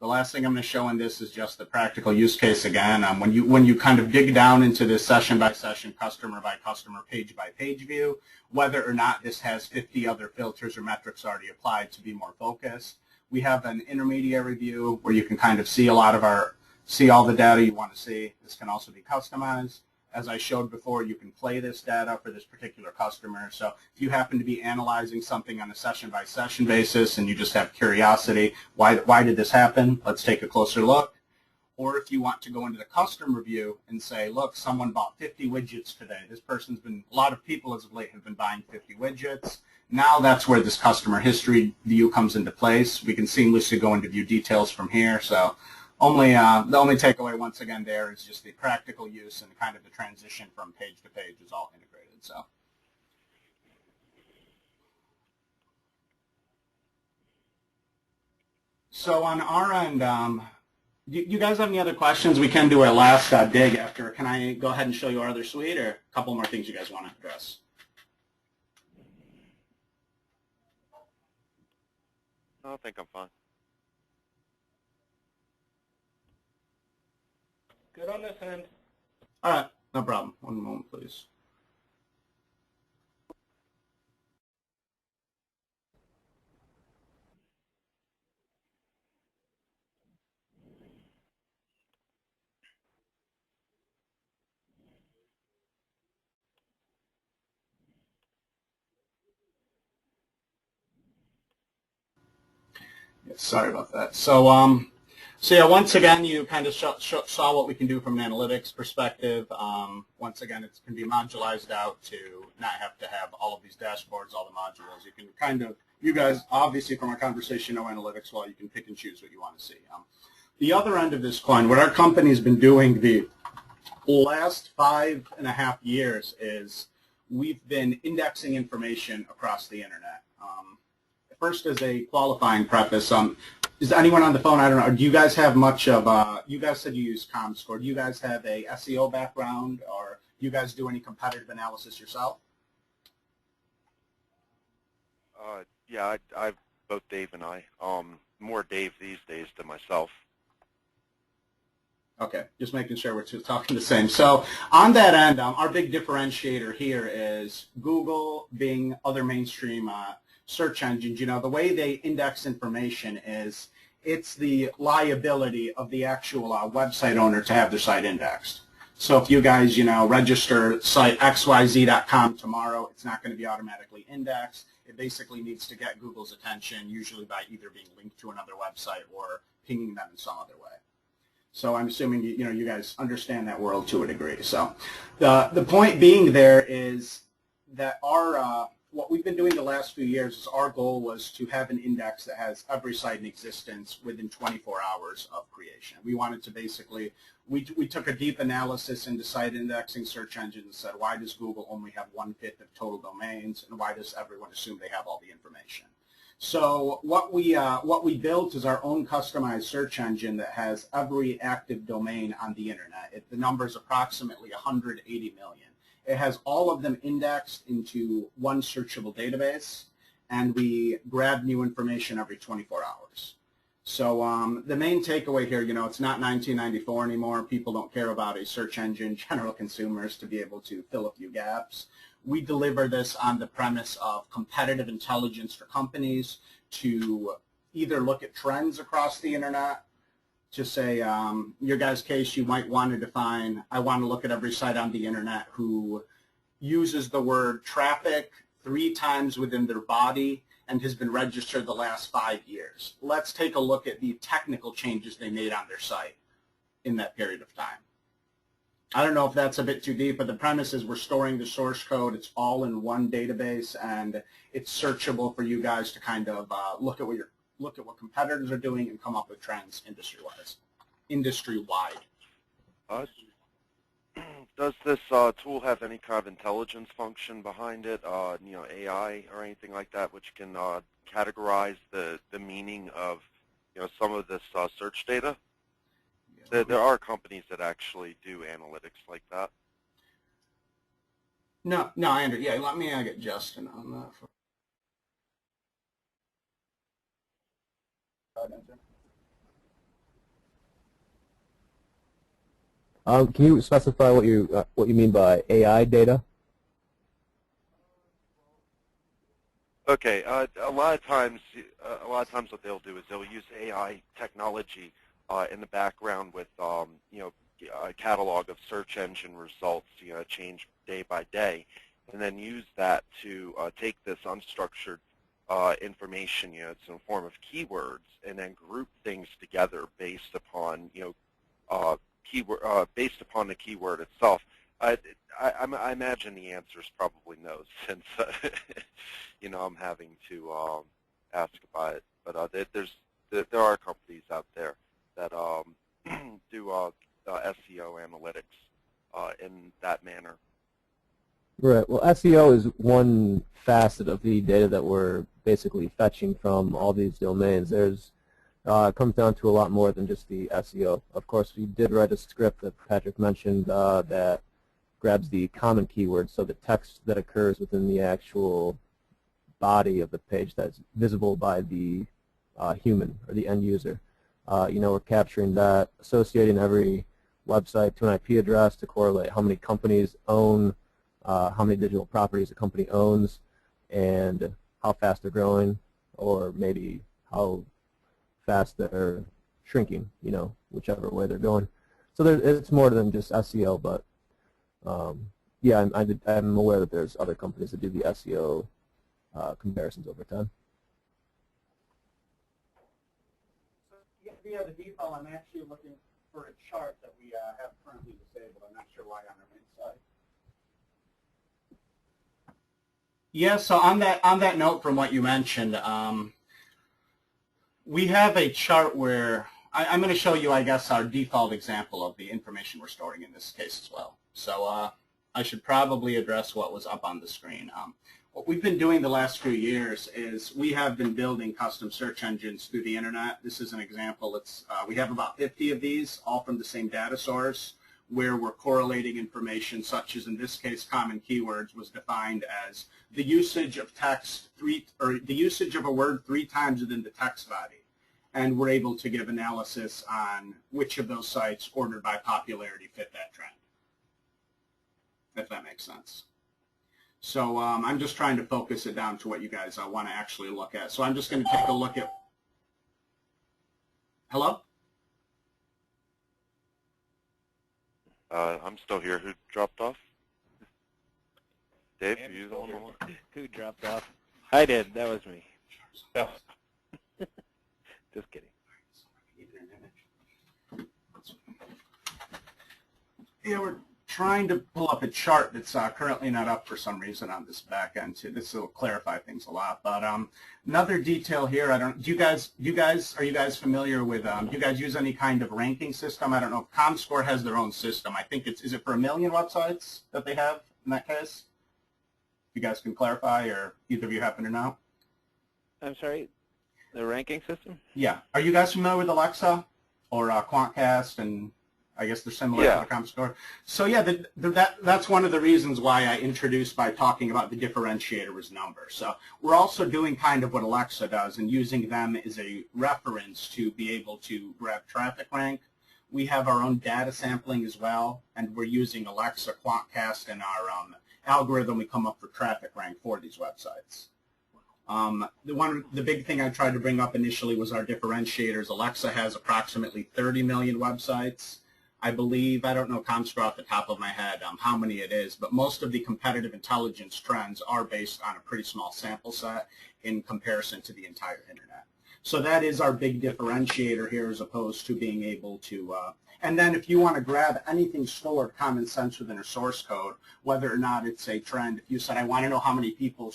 the last thing I'm going to show in this is just the practical use case again. When you kind of dig down into this session by session, customer by customer, page by page view, whether or not this has 50 other filters or metrics already applied to be more focused. We have an intermediary view where you can kind of see all the data you want to see. This can also be customized. As I showed before, you can play this data for this particular customer. So if you happen to be analyzing something on a session-by-session basis and you just have curiosity, why did this happen? Let's take a closer look. Or if you want to go into the customer view and say, look, someone bought 50 widgets today. A lot of people as of late have been buying 50 widgets. Now that's where this customer history view comes into place. We can seamlessly go into view details from here. So the only takeaway once again there is just the practical use and kind of the transition from page to page is all integrated. So on our end, you guys have any other questions? We can do our last dig after. Can I go ahead and show you our other suite, or a couple more things you guys want to address? No, I think I'm fine. Good on this end. All right, no problem. One moment, please. Yeah, sorry about that. So yeah, once again, you kind of saw what we can do from an analytics perspective. Once again, it can be modularized out to not have to have all of these dashboards, all the modules. You can you guys, obviously from our conversation, know analytics well. You can pick and choose what you want to see. The other end of this coin, what our company's been doing the last 5.5 years is we've been indexing information across the internet. First, as a qualifying preface, is anyone on the phone? I don't know. Do you guys have much of you guys said you use ComScore. Do you guys have a SEO background, or do you guys do any competitive analysis yourself? Yeah, I both Dave and I. More Dave these days than myself. Okay, just making sure we're talking the same. So on that end, our big differentiator here is Google, Bing, other mainstream search engines. The way they index information is it's the liability of the actual website owner to have their site indexed. So if you guys, register site xyz.com tomorrow, it's not going to be automatically indexed. It basically needs to get Google's attention, usually by either being linked to another website or pinging them in some other way. So I'm assuming you guys understand that world to a degree. So the point being there is that our what we've been doing the last few years is our goal was to have an index that has every site in existence within 24 hours of creation. We wanted to basically, we took a deep analysis into site indexing search engines and said, why does Google only have 1/5 of total domains, and why does everyone assume they have all the information? So what we built is our own customized search engine that has every active domain on the internet. The number is approximately 180 million. It has all of them indexed into one searchable database, and we grab new information every 24 hours. So the main takeaway here, it's not 1994 anymore. People don't care about a search engine, general consumers, to be able to fill a few gaps. We deliver this on the premise of competitive intelligence for companies to either look at trends across the internet, to say, your guys' case, you might want to define, I want to look at every site on the internet who uses the word traffic 3 times within their body and has been registered the last 5 years. Let's take a look at the technical changes they made on their site in that period of time. I don't know if that's a bit too deep, but the premise is we're storing the source code. It's all in one database, and it's searchable for you guys to kind of look at what competitors are doing and come up with trends industry-wide. Does this tool have any kind of intelligence function behind it, AI or anything like that, which can categorize the meaning of, some of this search data? There are companies that actually do analytics like that. No, I understand. Yeah, let me get Justin on that. Can you specify what you mean by AI data? Okay, a lot of times what they'll do is they'll use AI technology in the background with a catalog of search engine results, change day by day, and then use that to take this unstructured information, it's in the form of keywords, and then group things together based upon, based upon the keyword itself. I imagine the answer is probably no, since I'm having to ask about it. But there are companies out there that do SEO analytics in that manner. Right. Well, SEO is one facet of the data that we're basically fetching from all these domains. It comes down to a lot more than just the SEO. Of course, we did write a script that Patrick mentioned that grabs the common keywords, so the text that occurs within the actual body of the page that's visible by the human or the end user. We're capturing that, associating every website to an IP address to correlate how many companies own, how many digital properties a company owns, and how fast they're growing, or maybe how fast they're shrinking, whichever way they're going. So it's more than just SEO, but yeah, I'm aware that there's other companies that do the SEO comparisons over time. Via the default, I'm actually looking for a chart that we have currently disabled. I'm not sure why on our main side. Yeah, so on that note from what you mentioned, we have a chart where I'm going to show you, I guess, our default example of the information we're storing in this case as well. So I should probably address what was up on the screen. What we've been doing the last few years is we have been building custom search engines through the internet. This is an example. We have about 50 of these, all from the same data source, where we're correlating information such as, in this case, common keywords was defined as the usage of text the usage of a word 3 times within the text body. And we're able to give analysis on which of those sites ordered by popularity fit that trend, if that makes sense. So I'm just trying to focus it down to what you guys want to actually look at. So I'm just going to take a look at, hello? I'm still here. Who dropped off? Dave, are you the one? Who dropped off? I did. That was me. Yeah. Just kidding. Yeah, we're trying to pull up a chart that's currently not up for some reason on this back end too. This will clarify things a lot. But another detail here, are you guys familiar with, do you guys use any kind of ranking system? I don't know if ComScore has their own system. I think is it for 1 million websites that they have in that case? You guys can clarify, or either of you happen to know? I'm sorry, the ranking system? Yeah. Are you guys familiar with Alexa or Quantcast, and I guess they're similar to the ComScore? So yeah, that's one of the reasons why I introduced by talking about the differentiator as number. So we're also doing kind of what Alexa does and using them as a reference to be able to grab traffic rank. We have our own data sampling as well, and we're using Alexa, Quantcast, and our algorithm we come up for traffic rank for these websites. The big thing I tried to bring up initially was our differentiators. Alexa has approximately 30 million websites. I believe, I don't know ComScore off the top of my head how many it is, but most of the competitive intelligence trends are based on a pretty small sample set in comparison to the entire internet. So that is our big differentiator here as opposed to being able to, and then if you want to grab anything stored common sense within a source code, whether or not it's a trend, if you said, I want to know how many people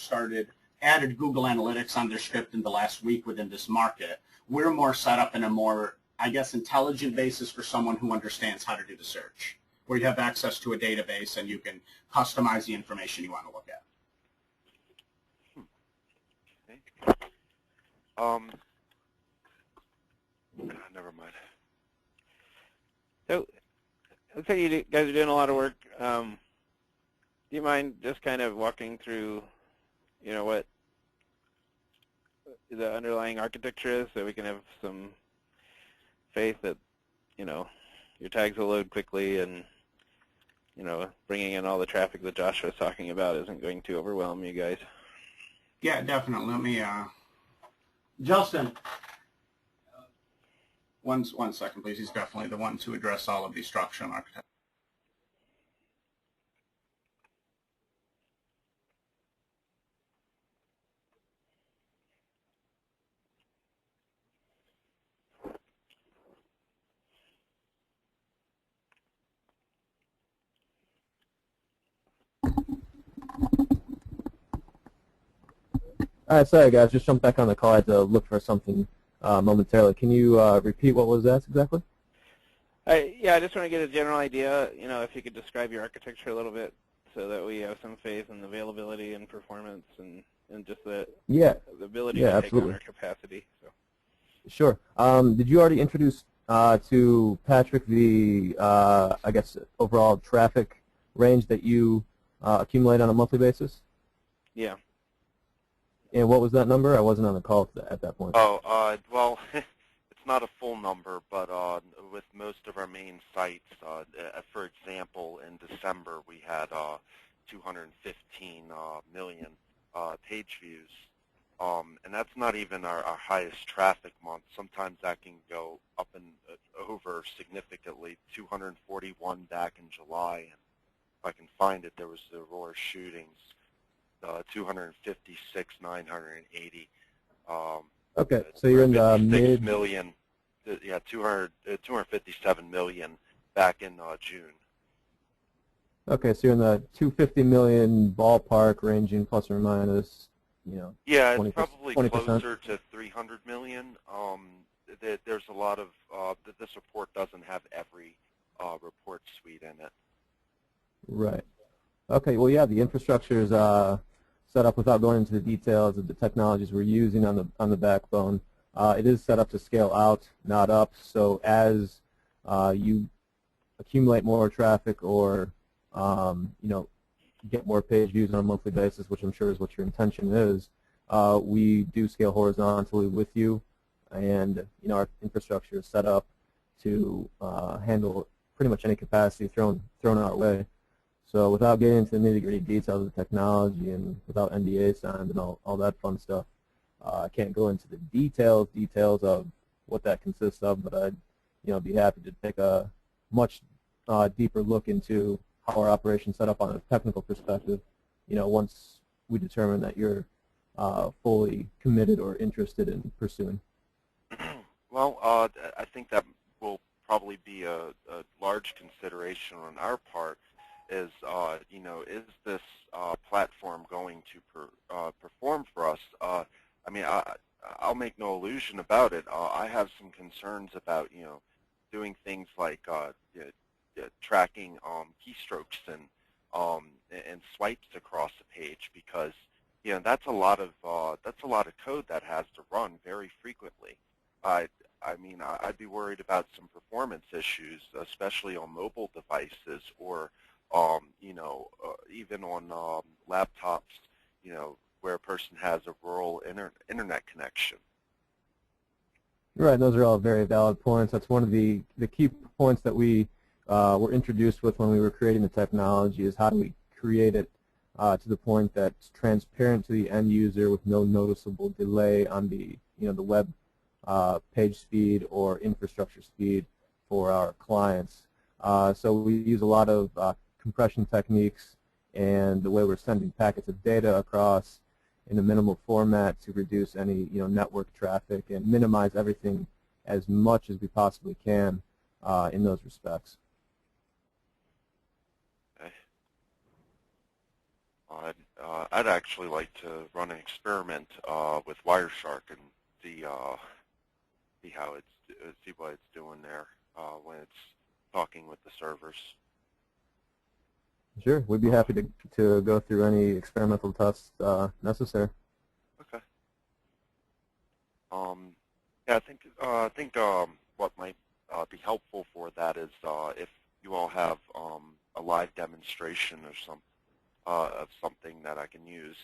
added Google Analytics on their script in the last week within this market, we're more set up in a more, I guess, intelligent basis for someone who understands how to do the search, where you have access to a database and you can customize the information you want to look at. Never mind. So, looks like you guys are doing a lot of work. Do you mind just kind of walking through, you know, what the underlying architecture is, so we can have some faith that, you know, your tags will load quickly, and, you know, bringing in all the traffic that Josh was talking about isn't going to overwhelm you guys? Yeah, definitely. Let me, Justin. One second, please. He's definitely the one to address all of the structure and architecture. All right, sorry guys, just jumped back on the call. I had to look for something momentarily. Can you repeat what was that exactly? Yeah, I just want to get a general idea, you know, if you could describe your architecture a little bit so that we have some faith in the availability and performance and just the ability to take on our capacity. So. Sure. Did you already introduce to Patrick the, I guess, overall traffic range that you accumulate on a monthly basis? Yeah. And what was that number? I wasn't on the call at that point. Oh, well, it's not a full number, but with most of our main sites, for example, in December we had 215 million page views, and that's not even our highest traffic month. Sometimes that can go up and over significantly. 241 back in July, and if I can find it, there was the Aurora shootings. 256, 980. Okay, so you're in the mid million. Yeah, 257 million back in June. Okay, so you're in the 250 million ballpark, ranging plus or minus, you know. Yeah, 20%, it's probably 20%. closer to 300 million. There's a lot of this report doesn't have every report suite in it. Right. Okay, well, yeah, the infrastructure is set up, without going into the details of the technologies we're using on the backbone. It is set up to scale out, not up. So as you accumulate more traffic or you know, get more page views on a monthly basis, which I'm sure is what your intention is, we do scale horizontally with you, and you know, our infrastructure is set up to handle pretty much any capacity thrown our way. So without getting into the nitty-gritty details of the technology and without NDA signed and all that fun stuff, I can't go into the details of what that consists of, but I'd, you know, be happy to take a much deeper look into how our operation set up on a technical perspective, you know, once we determine that you're fully committed or interested in pursuing. Well, I think that will probably be a large consideration on our part. Is you know, is this platform going to perform for us? I mean, I'll make no illusion about it. I have some concerns about, you know, doing things like tracking keystrokes and swipes across the page, because, you know, that's a lot of code that has to run very frequently. I mean, I'd be worried about some performance issues, especially on mobile devices, or you know, even on laptops, you know, where a person has a rural internet connection. Right, those are all very valid points. That's one of the key points that we were introduced with when we were creating the technology, is how do we create it to the point that's transparent to the end user with no noticeable delay on the, you know, the web page speed or infrastructure speed for our clients. So we use a lot of compression techniques and the way we're sending packets of data across in a minimal format to reduce any network traffic and minimize everything as much as we possibly can in those respects. Okay. I'd actually like to run an experiment with Wireshark and see how see what it's doing there when it's talking with the servers. Sure, we'd be happy to go through any experimental tests necessary. Okay. Yeah, I think what might be helpful for that is if you all have a live demonstration or of something that I can use,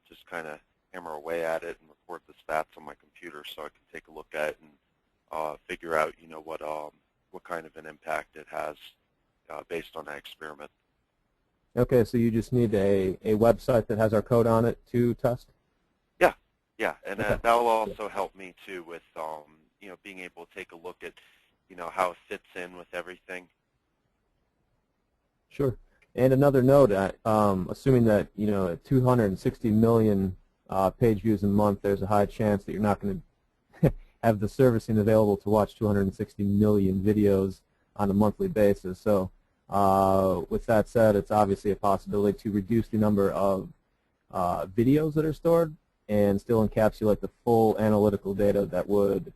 just kind of hammer away at it and record the stats on my computer so I can take a look at it and figure out what kind of an impact it has based on that experiment. Okay, so you just need a website that has our code on it to test? Yeah, and Okay. that'll also help me too with being able to take a look at how it fits in with everything. Sure. And another note, assuming that at 260 million page views a month, there's a high chance that you're not going to have the servicing available to watch 260 million videos on a monthly basis. So with that said, it's obviously a possibility to reduce the number of videos that are stored and still encapsulate the full analytical data that would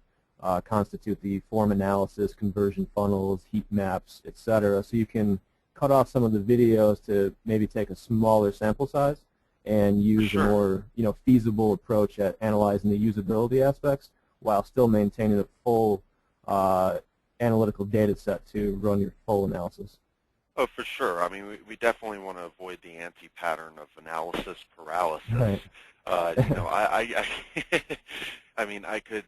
constitute the form analysis, conversion funnels, heat maps, etc. So you can cut off some of the videos to maybe take a smaller sample size and use a more feasible approach at analyzing the usability aspects while still maintaining a full analytical data set to run your full analysis. Oh, for sure. I mean, we definitely want to avoid the anti-pattern of analysis paralysis. Right. I mean, I could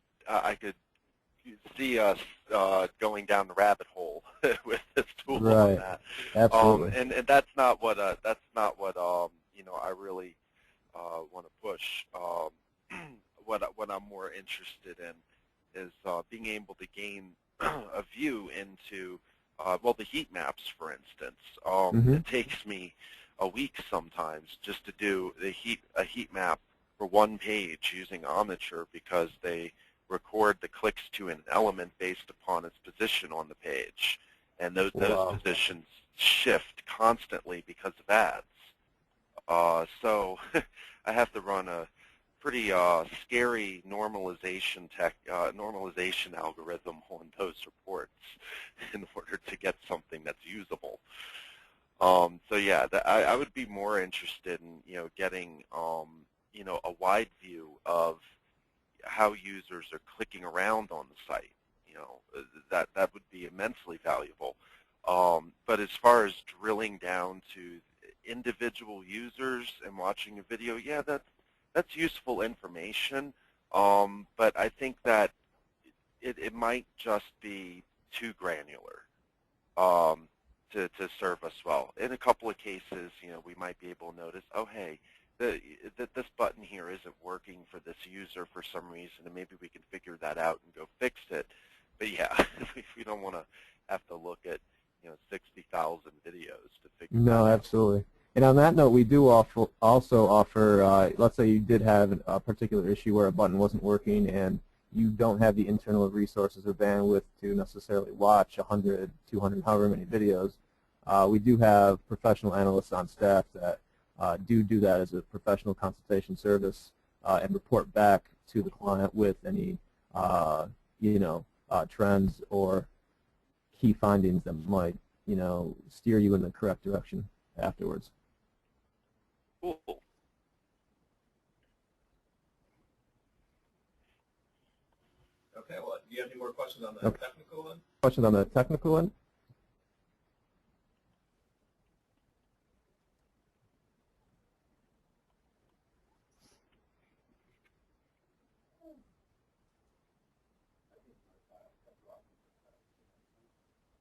see us going down the rabbit hole with this tool Right. on that. Absolutely. And that's not what I really want to push. What I'm more interested in is being able to gain a view into the heat maps, for instance. It takes me a week sometimes just to do a heat map for one page using Omniture because they record the clicks to an element based upon its position on the page, and those positions shift constantly because of ads. So I have to run a pretty scary normalization algorithm on those reports in order to get something that's usable. So yeah, I would be more interested in getting a wide view of how users are clicking around on the site. That would be immensely valuable. But as far as drilling down to individual users and watching a video, yeah, that's useful information. But I think that it might just be too granular to serve us well. In a couple of cases, we might be able to notice, oh, hey, this button here isn't working for this user for some reason, and maybe we can figure that out and go fix it. But yeah, we don't want to have to look at 60,000 videos to figure that out. No, absolutely. And on that note, we do also offer, let's say you did have a particular issue where a button wasn't working and you don't have the internal resources or bandwidth to necessarily watch 100, 200, however many videos. We do have professional analysts on staff that do that as a professional consultation service and report back to the client with any trends or key findings that might steer you in the correct direction afterwards. Cool. Okay, well, do you have any more questions on the technical end? Questions on the technical end?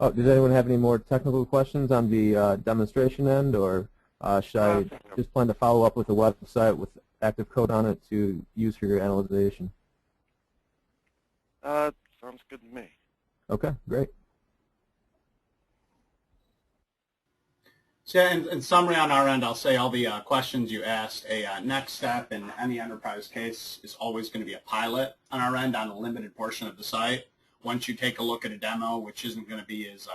Oh, does anyone have any more technical questions on the demonstration end, or should I just plan to follow up with a website with active code on it to use for your analyzation? Sounds good to me. Okay, great. So in summary on our end, I'll say all the questions you asked, next step in any enterprise case is always going to be a pilot on our end on a limited portion of the site. Once you take a look at a demo, which isn't going to be as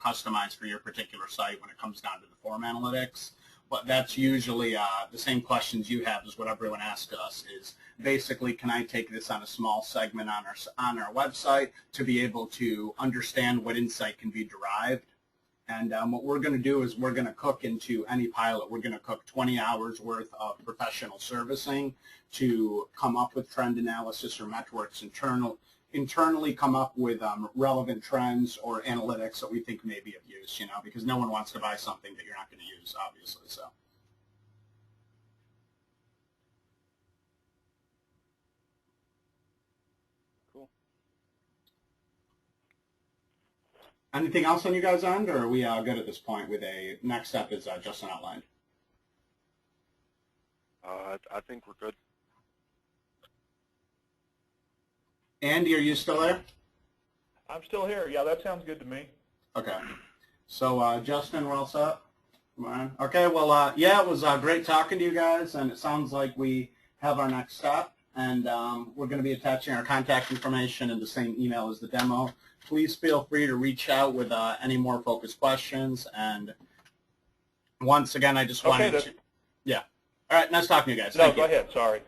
customized for your particular site when it comes down to the form analytics, but that's usually the same questions you have is what everyone asks us is basically, can I take this on a small segment on our website to be able to understand what insight can be derived? And what we're going to do is we're going to cook into any pilot. We're going to cook 20 hours worth of professional servicing to come up with trend analysis or metrics internally come up with relevant trends or analytics that we think may be of use, because no one wants to buy something that you're not going to use, obviously. So. Anything else on you guys' end, or are we good at this point with a next step is Justin outlined? I think we're good. Andy, are you still there? I'm still here. Yeah, that sounds good to me. Okay. So, Justin, we're all set? Come on. Okay, well, yeah, it was great talking to you guys, and it sounds like we have our next step, and we're going to be attaching our contact information in the same email as the demo. Please feel free to reach out with any more focused questions. And once again, I just wanted to... Yeah. All right. Nice talking to you guys. No, go ahead. Sorry.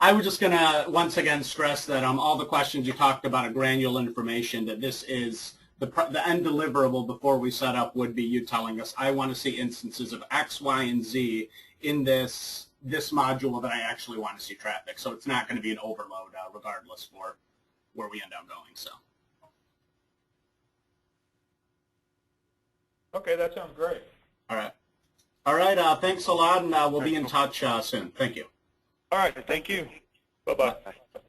I was just going to once again stress that all the questions you talked about are granular information, that this is the end deliverable before we set up would be you telling us, I want to see instances of X, Y, and Z in this module that I actually want to see traffic. So it's not going to be an overload regardless for where we end up going. So. Okay, that sounds great. All right. All right. Thanks a lot, and we'll be in touch soon. Thank you. All right. Thank you. Bye-bye. Bye.